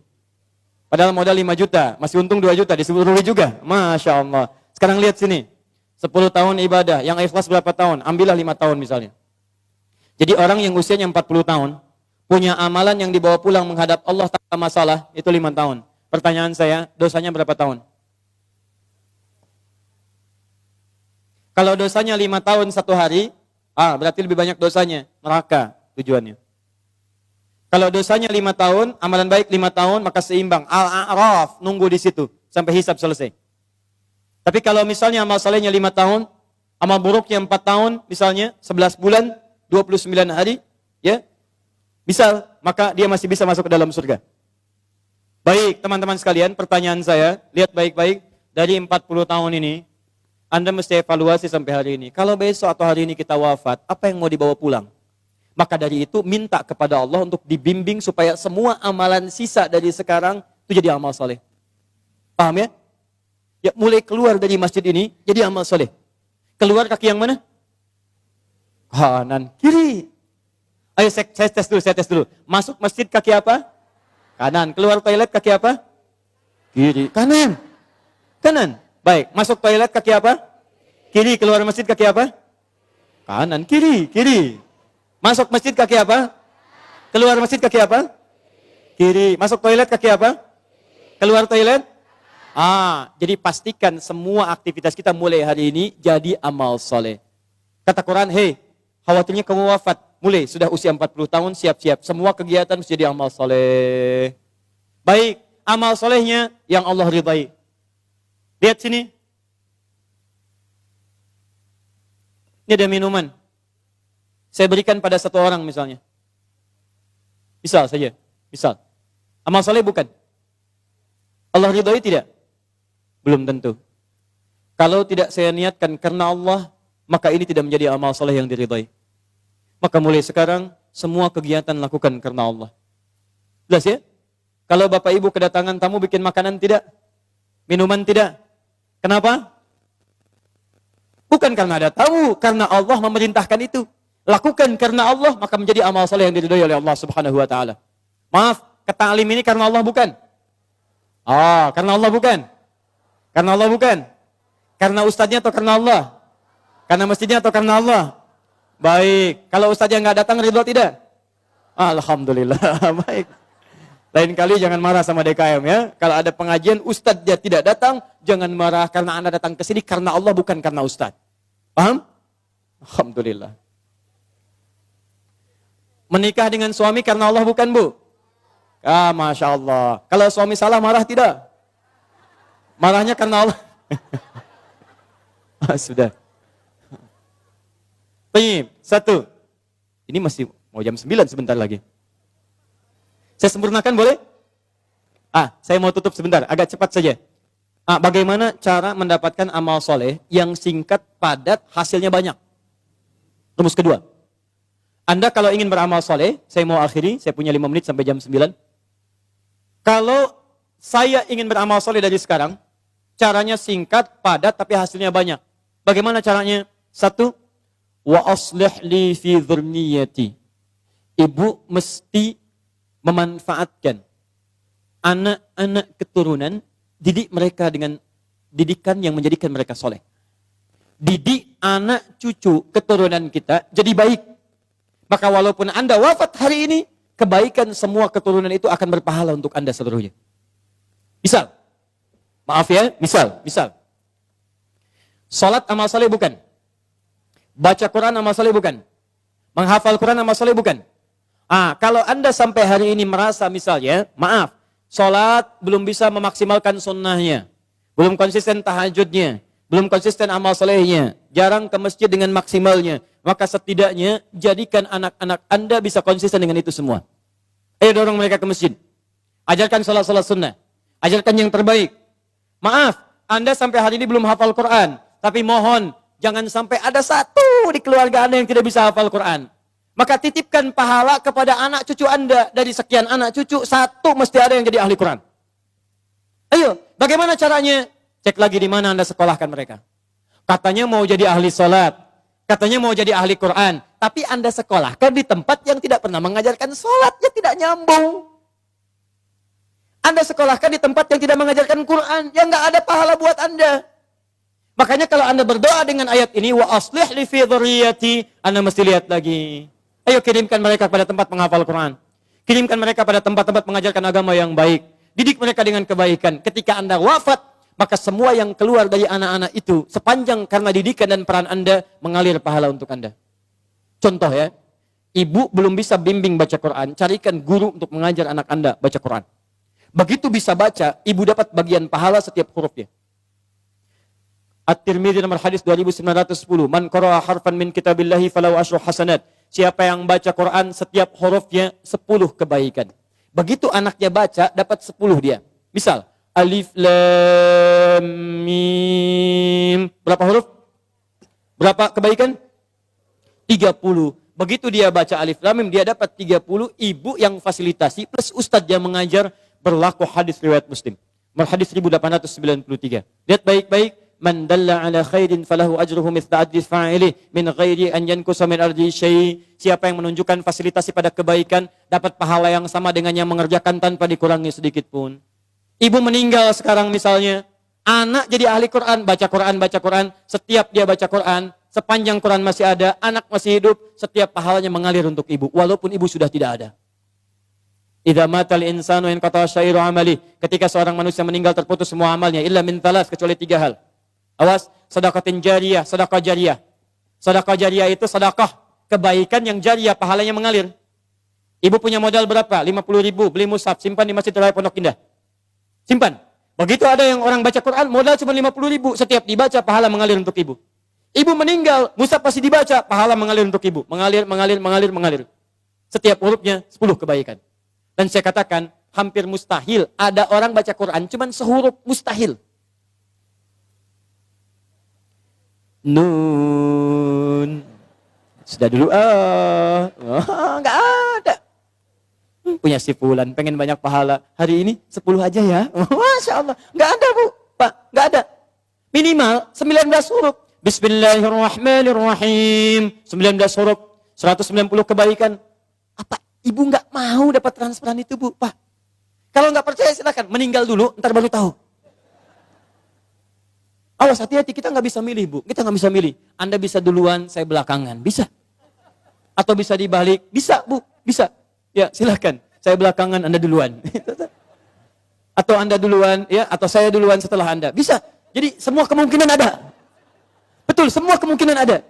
Padahal modal 5 juta, masih untung 2 juta, disebut rugi juga. Masya Allah. Sekarang lihat sini, 10 tahun ibadah, yang ikhlas berapa tahun? Ambillah 5 tahun misalnya. Jadi orang yang usianya 40 tahun, punya amalan yang dibawa pulang menghadap Allah tanpa masalah, itu 5 tahun. Pertanyaan saya, dosanya berapa tahun? Kalau dosanya 5 tahun 1 hari, berarti lebih banyak dosanya, neraka tujuannya. Kalau dosanya 5 tahun, amalan baik 5 tahun, maka seimbang. Al-A'raf, nunggu di situ sampai hisab selesai. Tapi kalau misalnya amal salehnya 5 tahun, amal buruknya 4 tahun, misalnya 11 bulan, 29 hari, ya, misal, maka dia masih bisa masuk ke dalam surga. Baik, teman-teman sekalian, pertanyaan saya, lihat baik-baik, dari 40 tahun ini, Anda mesti evaluasi sampai hari ini. Kalau besok atau hari ini kita wafat, apa yang mau dibawa pulang? Maka dari itu minta kepada Allah untuk dibimbing supaya semua amalan sisa dari sekarang itu jadi amal soleh. Paham ya? Ya mulai keluar dari masjid ini jadi amal soleh. Keluar kaki yang mana? Kanan, kiri. Ayo saya tes dulu. Masuk masjid kaki apa? Kanan. Keluar toilet kaki apa? Kiri. Kanan. Baik, masuk toilet kaki apa? Kiri. Keluar masjid kaki apa? Kanan, kiri. Masuk masjid kaki apa? Keluar masjid kaki apa? Kiri. Masuk toilet kaki apa? Keluar toilet? Jadi pastikan semua aktivitas kita mulai hari ini jadi amal soleh. Kata Quran, hei, khawatirnya kamu wafat. Mulai, sudah usia 40 tahun, siap-siap. Semua kegiatan mesti jadi amal soleh. Baik, amal solehnya yang Allah ridai. Lihat sini. Ini ada minuman. Saya berikan pada satu orang misalnya. Misal saja. Amal soleh bukan? Allah ridhoi tidak? Belum tentu. Kalau tidak saya niatkan karena Allah, maka ini tidak menjadi amal soleh yang diridhoi. Maka mulai sekarang, semua kegiatan lakukan karena Allah. Jelas ya? Kalau Bapak Ibu kedatangan tamu bikin makanan tidak? Minuman tidak? Kenapa? Bukan karena ada tamu, karena Allah memerintahkan itu. Lakukan karena Allah, maka menjadi amal soleh yang diridhoi oleh Allah Subhanahu wa taala. Maaf, keta'lim ini karena Allah bukan? Karena Allah bukan? Karena Allah bukan? Karena ustadznya atau karena Allah? Karena masjidnya atau karena Allah? Baik, kalau ustadznya nggak datang ridho tidak? Alhamdulillah, baik. Lain kali jangan marah sama DKM ya. Kalau ada pengajian Ustadz dia tidak datang, jangan marah karena Anda datang ke sini karena Allah bukan karena Ustadz. Paham? Alhamdulillah. Menikah dengan suami karena Allah bukan, Bu? Ah, Masya Allah. Kalau suami salah marah tidak? Marahnya karena Allah. Sudah. Baik, satu. Ini masih mau jam 9 sebentar lagi. Saya sempurnakan boleh? Saya mau tutup sebentar, agak cepat saja. Bagaimana cara mendapatkan amal soleh yang singkat, padat, hasilnya banyak? Rumus kedua. Anda kalau ingin beramal soleh, saya mau akhiri, saya punya 5 menit sampai jam 9. Kalau saya ingin beramal soleh dari sekarang, caranya singkat, padat, tapi hasilnya banyak. Bagaimana caranya? Satu, wa aslih li fi dzurniyyati. Ibu mesti memanfaatkan anak-anak keturunan, didik mereka dengan didikan yang menjadikan mereka soleh. Didik anak cucu keturunan kita jadi baik. Maka walaupun Anda wafat hari ini, kebaikan semua keturunan itu akan berpahala untuk Anda seluruhnya. Misal, maaf ya, misal. Salat amal soleh bukan? Baca Quran amal soleh bukan? Menghafal Quran amal soleh bukan? Kalau Anda sampai hari ini merasa misalnya, maaf, salat belum bisa memaksimalkan sunnahnya, belum konsisten tahajudnya, belum konsisten amal solehnya, jarang ke masjid dengan maksimalnya, maka setidaknya jadikan anak-anak Anda bisa konsisten dengan itu semua. Ayo dorong mereka ke masjid. Ajarkan salat-salat sunnah. Ajarkan yang terbaik. Maaf, Anda sampai hari ini belum hafal Quran, tapi mohon jangan sampai ada satu di keluarga Anda yang tidak bisa hafal Quran. Maka titipkan pahala kepada anak cucu Anda. Dari sekian anak cucu, satu mesti ada yang jadi ahli Quran. Ayo, bagaimana caranya? Cek lagi di mana Anda sekolahkan mereka. Katanya mau jadi ahli salat, katanya mau jadi ahli Quran, tapi Anda sekolahkan di tempat yang tidak pernah mengajarkan salat, ya tidak nyambung. Anda sekolahkan di tempat yang tidak mengajarkan Quran, yang nggak ada pahala buat Anda. Makanya kalau Anda berdoa dengan ayat ini, wa aslih li fi dzurriyyati, Anda mesti lihat lagi. Ayo kirimkan mereka pada tempat menghafal Quran. Kirimkan mereka pada tempat-tempat mengajarkan agama yang baik. Didik mereka dengan kebaikan. Ketika Anda wafat, maka semua yang keluar dari anak-anak itu, sepanjang karena didikan dan peran Anda, mengalir pahala untuk Anda. Contoh ya, ibu belum bisa bimbing baca Quran, carikan guru untuk mengajar anak Anda baca Quran. Begitu bisa baca, ibu dapat bagian pahala setiap hurufnya. At-Tirmidzi nomor hadis 2910, man qara'a harfan min kitabillahi falahu asyru hasanat. Siapa yang baca Quran setiap hurufnya 10 kebaikan. Begitu anaknya baca, dapat 10 dia. Misal, alif lam mim. Berapa huruf? Berapa kebaikan? 30. Begitu dia baca alif lam mim, dia dapat 30. Ibu yang fasilitasi plus ustadz yang mengajar, berlaku hadis riwayat Muslim. Hadis 1893. Lihat baik-baik. Man dalla ala khairin falahu ajruhu mithla ajri fa'ilih min ghairi an yankusa min ardi syai'. Siapa yang menunjukkan fasilitasi pada kebaikan dapat pahala yang sama dengan yang mengerjakan tanpa dikurangi sedikit pun. Ibu meninggal sekarang misalnya, anak jadi ahli Quran, baca Quran. Setiap dia baca Quran, sepanjang Quran masih ada, anak masih hidup, setiap pahalanya mengalir untuk ibu walaupun ibu sudah tidak ada. Idza matal insanu inqata syairu amali. Ketika seorang manusia meninggal terputus semua amalnya illa min thalas, kecuali 3 hal. Awas, sedekatin jariyah, sedekah jariyah. Sedekah jariyah itu sedekah kebaikan yang jariyah, pahalanya mengalir. Ibu punya modal berapa? 50.000, beli mushaf, simpan di Masjid Raya Pondok Indah. Simpan. Begitu ada yang orang baca Quran, modal cuma 50.000, setiap dibaca pahala mengalir untuk ibu. Ibu meninggal, mushaf pasti dibaca, pahala mengalir untuk ibu. Mengalir. Setiap hurufnya 10 kebaikan. Dan saya katakan, hampir mustahil ada orang baca Quran cuma sehuruf, mustahil. Nun. Sudah dulu, nggak ada. Punya si Fulan, pengen banyak pahala. Hari ini 10 aja ya. Masya Allah. Nggak ada, Bu. Pak, nggak ada. Minimal 19 huruf. Bismillahirrahmanirrahim. 19 huruf. 190 kebaikan. Apa ibu nggak mau dapat transferan itu, Bu? Pak. Kalau nggak percaya silakan. Meninggal dulu, ntar baru tahu. Awas, hati-hati, kita nggak bisa milih, Bu. Kita nggak bisa milih. Anda bisa duluan, saya belakangan. Bisa. Atau bisa dibalik. Bisa, Bu. Bisa. Ya, silakan. saya belakangan, Anda duluan. Atau Anda duluan, ya, atau saya duluan setelah Anda. Bisa. Jadi semua kemungkinan ada. Betul, semua kemungkinan ada.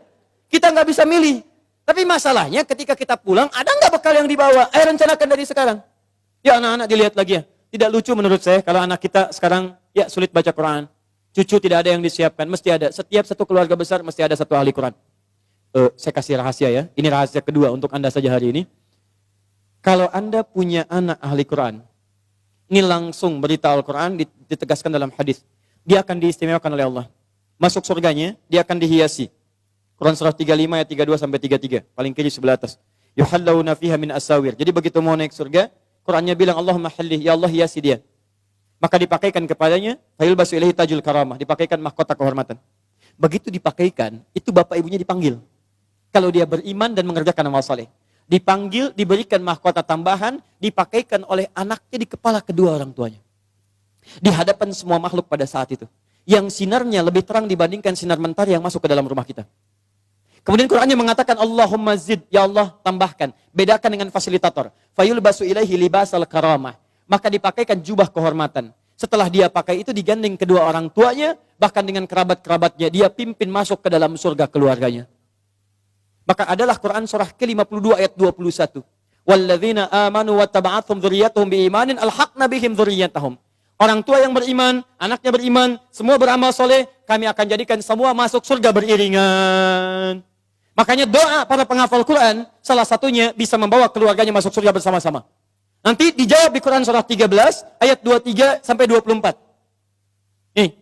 Kita nggak bisa milih. Tapi masalahnya ketika kita pulang, ada nggak bekal yang dibawa? Ayo rencanakan dari sekarang. Ya anak-anak dilihat lagi ya. Tidak lucu menurut saya kalau anak kita sekarang ya sulit baca Quran. Cucu tidak ada yang disiapkan, mesti ada. Setiap satu keluarga besar mesti ada satu ahli Quran. Saya kasih rahasia ya. Ini rahasia kedua untuk Anda saja hari ini. Kalau Anda punya anak ahli Quran, ini langsung berita Al-Quran ditegaskan dalam hadis. Dia akan diistimewakan oleh Allah. Masuk surganya, dia akan dihiasi. Quran surah 35 ayat 32 sampai 33, paling kiri sebelah atas. Yuhallawna fiha min asawir. Jadi begitu mau naik surga, Qurannya bilang Allahumma hallih, ya Allah hiasi dia. Maka dipakaikan kepadanya, fayulbasu ilaihi tajul karamah, dipakaikan mahkota kehormatan. Begitu dipakaikan, itu bapak ibunya dipanggil. Kalau dia beriman dan mengerjakan amal saleh. Dipanggil, diberikan mahkota tambahan, dipakaikan oleh anaknya di kepala kedua orang tuanya. Di hadapan semua makhluk pada saat itu. Yang sinarnya lebih terang dibandingkan sinar mentari yang masuk ke dalam rumah kita. Kemudian Qurannya mengatakan Allahumma zid, ya Allah tambahkan. Bedakan dengan fasilitator. Fayulbasu ilaihi libasal karamah. Maka dipakaikan jubah kehormatan. Setelah dia pakai itu digandeng kedua orang tuanya, bahkan dengan kerabat-kerabatnya, dia pimpin masuk ke dalam surga keluarganya. Maka adalah Quran surah ke-52 ayat 21. Walladzina amanu wattaba'athum dzurriyyatuhum biimanin alhaqna bihim dzurriyyatahum. Orang tua yang beriman, anaknya beriman, semua beramal soleh, kami akan jadikan semua masuk surga beriringan. Makanya doa para penghafal Quran, salah satunya bisa membawa keluarganya masuk surga bersama-sama. Nanti dijawab di Quran surah 13 ayat 23 sampai 24. Nih.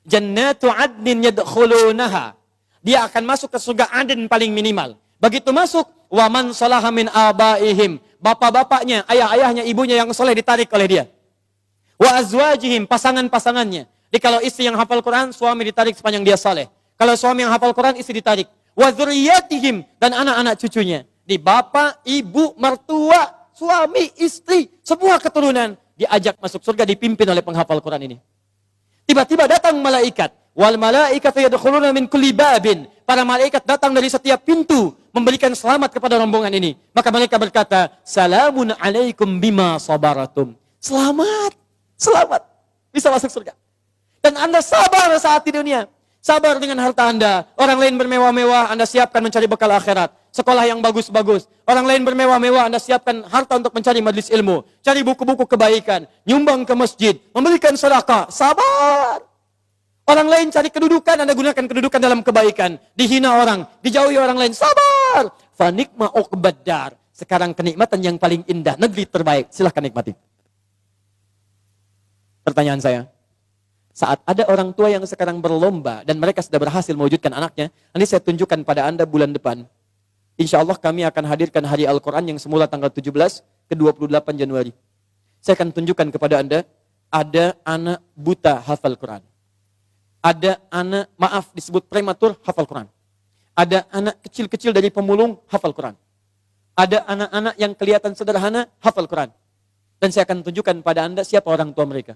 Jannatu adnin yadkhulunaha. Dia akan masuk ke surga Aden paling minimal. Begitu masuk, waman salaha min abaihim. Bapak-bapaknya, ayah-ayahnya, ibunya yang soleh ditarik oleh dia. Wa azwajihim, pasangan-pasangannya. Jadi kalau istri yang hafal Quran, suami ditarik sepanjang dia soleh. Kalau suami yang hafal Quran, istri ditarik. Wa dzurriyyatihim, dan anak-anak cucunya. Di bapak, ibu, mertua, suami, istri, semua keturunan diajak masuk surga dipimpin oleh penghafal Quran ini. Tiba-tiba datang malaikat. Wal malaikatu yadkhuluna min kulli babin. Para malaikat datang dari setiap pintu memberikan selamat kepada rombongan ini. Maka mereka berkata, "Salamun alaikum bima sabaratum." Selamat, selamat bisa masuk surga. Dan Anda sabar saat di dunia. Sabar dengan harta Anda. Orang lain bermewah-mewah, Anda siapkan mencari bekal akhirat. Sekolah yang bagus-bagus. Orang lain bermewah-mewah, Anda siapkan harta untuk mencari majlis ilmu. Cari buku-buku kebaikan. Nyumbang ke masjid. Memberikan sedekah. Sabar. Orang lain cari kedudukan, Anda gunakan kedudukan dalam kebaikan. Dihina orang. Dijauhi orang lain. Sabar. Fanikma uqbaddar. Sekarang kenikmatan yang paling indah. Negeri terbaik. Silahkan nikmati. Pertanyaan saya. Saat ada orang tua yang sekarang berlomba dan mereka sudah berhasil mewujudkan anaknya, nanti saya tunjukkan pada Anda bulan depan. Insya Allah kami akan hadirkan Hari Al-Quran yang semula tanggal 17 ke 28 Januari. Saya akan tunjukkan kepada Anda, ada anak buta hafal Quran. Ada anak, maaf disebut prematur hafal Quran. Ada anak kecil-kecil dari pemulung hafal Quran. Ada anak-anak yang kelihatan sederhana hafal Quran. Dan saya akan tunjukkan pada Anda siapa orang tua mereka.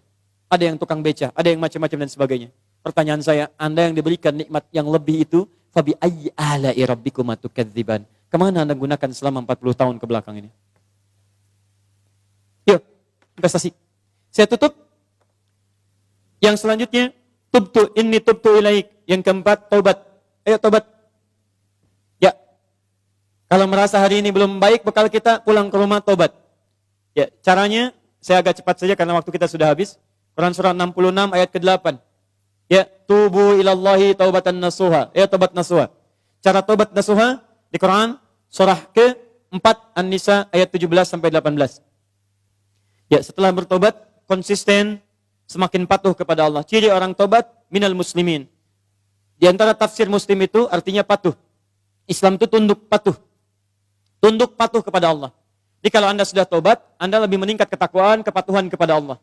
Ada yang tukang beca, ada yang macam-macam dan sebagainya. Pertanyaan saya, Anda yang diberikan nikmat yang lebih itu, fabi ayyi ala'i rabbikuma tukadziban. Kemana Anda gunakan selama 40 tahun ke belakang ini? Yuk, investasi. Saya tutup. Yang selanjutnya, tubtu ilaik. Yang keempat, taubat. Ayo taubat. Ya. Kalau merasa hari ini belum baik, bekal kita pulang ke rumah taubat. Ya, caranya saya agak cepat saja karena waktu kita sudah habis. Quran surah 66 ayat ke-8. Ya, tubu ilallahi taubatan nasuha. Ya, taubat nasuha. Cara taubat nasuha di Quran surah ke-4 An-Nisa ayat 17 sampai 18. Ya, setelah bertobat konsisten, semakin patuh kepada Allah. Ciri orang tobat minal muslimin. Di antara tafsir muslim itu artinya patuh. Islam itu tunduk patuh. Tunduk patuh kepada Allah. Jadi kalau Anda sudah tobat, Anda lebih meningkat ketakwaan, kepatuhan kepada Allah.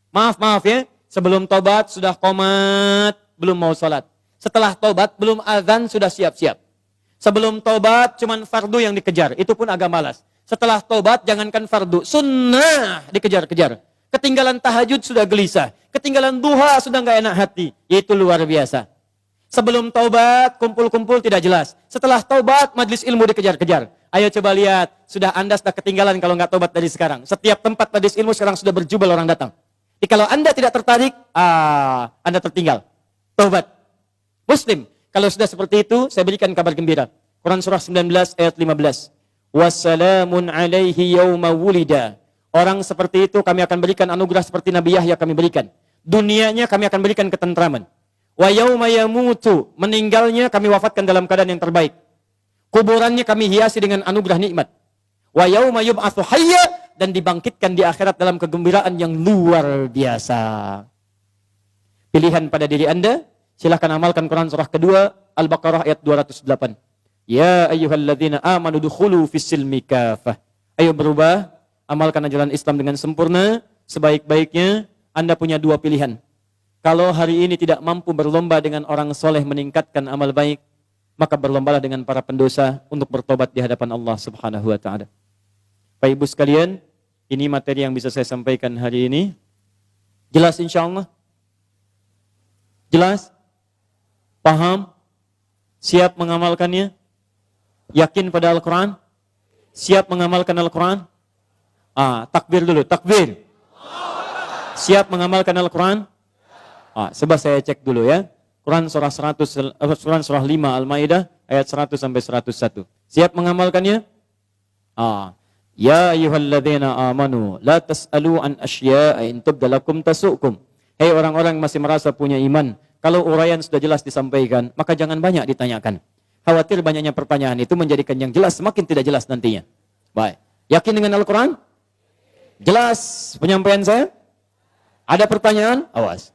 Maaf ya, sebelum tobat sudah qomat, belum mau sholat. Setelah tobat, belum azan sudah siap-siap. Sebelum tobat, cuman fardu yang dikejar, itu pun agak malas. Setelah tobat, jangankan fardu, sunnah dikejar-kejar. Ketinggalan tahajud sudah gelisah, ketinggalan duha sudah nggak enak hati, itu luar biasa. Sebelum tobat, kumpul-kumpul tidak jelas. Setelah tobat, majlis ilmu dikejar-kejar. Ayo coba lihat, Anda sudah ketinggalan kalau nggak tobat dari sekarang. Setiap tempat majelis ilmu sekarang sudah berjubel orang datang. Jadi kalau Anda tidak tertarik, Anda tertinggal. Tobat. Muslim, kalau sudah seperti itu, saya berikan kabar gembira. Quran surah 19 ayat 15. Wassalamun alaihi yawma wulida. Orang seperti itu kami akan berikan anugerah seperti Nabi Yahya kami berikan. Dunianya kami akan berikan ketentraman. Wa yauma yamutu, meninggalnya kami wafatkan dalam keadaan yang terbaik. Kuburannya kami hiasi dengan anugerah nikmat. Wa yauma yub'atsu hayya, dan dibangkitkan di akhirat dalam kegembiraan yang luar biasa. Pilihan pada diri Anda, silahkan amalkan Quran surah kedua Al-Baqarah ayat 208. Ya ayyuhalladzina amanu dukhulu fis-silmi kafah. Ayo berubah, amalkan ajaran Islam dengan sempurna, sebaik-baiknya. Anda punya dua pilihan. Kalau hari ini tidak mampu berlomba dengan orang soleh meningkatkan amal baik, maka berlombalah dengan para pendosa untuk bertobat di hadapan Allah Subhanahu wa taala. Bapak Ibu sekalian, ini materi yang bisa saya sampaikan hari ini. Jelas insyaallah? Jelas? Paham? Siap mengamalkannya? Yakin pada Al-Quran? Siap mengamalkan Al-Quran? Takbir dulu, takbir. Siap mengamalkan Al-Quran? Coba saya cek dulu ya. Quran surah 5 Al-Maidah ayat 100 sampai 101. Siap mengamalkannya? Ya ayyuhalladzina amanu la tas'alu an asya'a in tubda lakum tasu'kum. Hei orang-orang yang masih merasa punya iman, kalau uraian sudah jelas disampaikan, maka jangan banyak ditanyakan. Khawatir banyaknya pertanyaan itu menjadikan yang jelas semakin tidak jelas nantinya. Baik. Yakin dengan Al-Quran? Jelas penyampaian saya? Ada pertanyaan? Awas.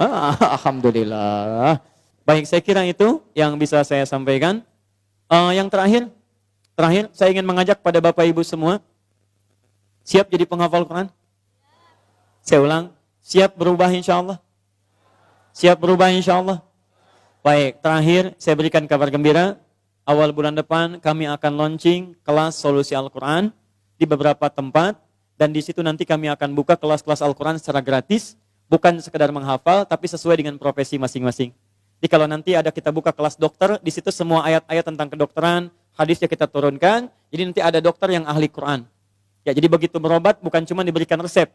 Alhamdulillah. Baik, saya kira itu yang bisa saya sampaikan. Yang terakhir, saya ingin mengajak pada Bapak Ibu semua, siap jadi penghafal Quran? Saya ulang, siap berubah insya Allah? Siap berubah insya Allah? Baik, terakhir saya berikan kabar gembira. Awal bulan depan kami akan launching kelas solusi Al-Quran di beberapa tempat. Dan di situ nanti kami akan buka kelas-kelas Al-Quran secara gratis. Bukan sekedar menghafal, tapi sesuai dengan profesi masing-masing. Jadi kalau nanti ada kita buka kelas dokter, di situ semua ayat-ayat tentang kedokteran, hadisnya kita turunkan. Jadi nanti ada dokter yang ahli Quran. Ya, jadi begitu berobat bukan cuma diberikan resep.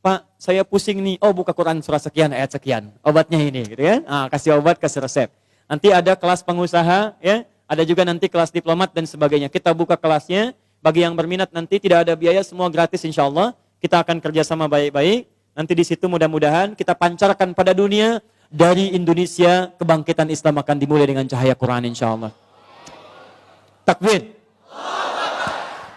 Pak, saya pusing nih. Oh, buka Quran surah sekian, ayat sekian. Obatnya ini, gitu kan? Kasih obat, kasih resep. Nanti ada kelas pengusaha, ya. Ada juga nanti kelas diplomat dan sebagainya. Kita buka kelasnya. Bagi yang berminat nanti tidak ada biaya, semua gratis insya Allah. Kita akan kerjasama baik-baik. Nanti di situ mudah-mudahan kita pancarkan pada dunia, dari Indonesia kebangkitan Islam akan dimulai dengan cahaya Quran insya Allah. Takbir.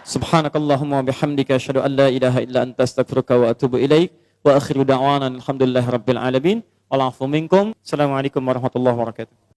Subhanakallahumma wa bihamdika asyhadu an la ilaha illa anta astaghfiruka wa atubu ilaik. Wa akhiru da'wana alhamdulillahi rabbil alamin. Wal 'afwu minkum. Assalamualaikum warahmatullahi wabarakatuh.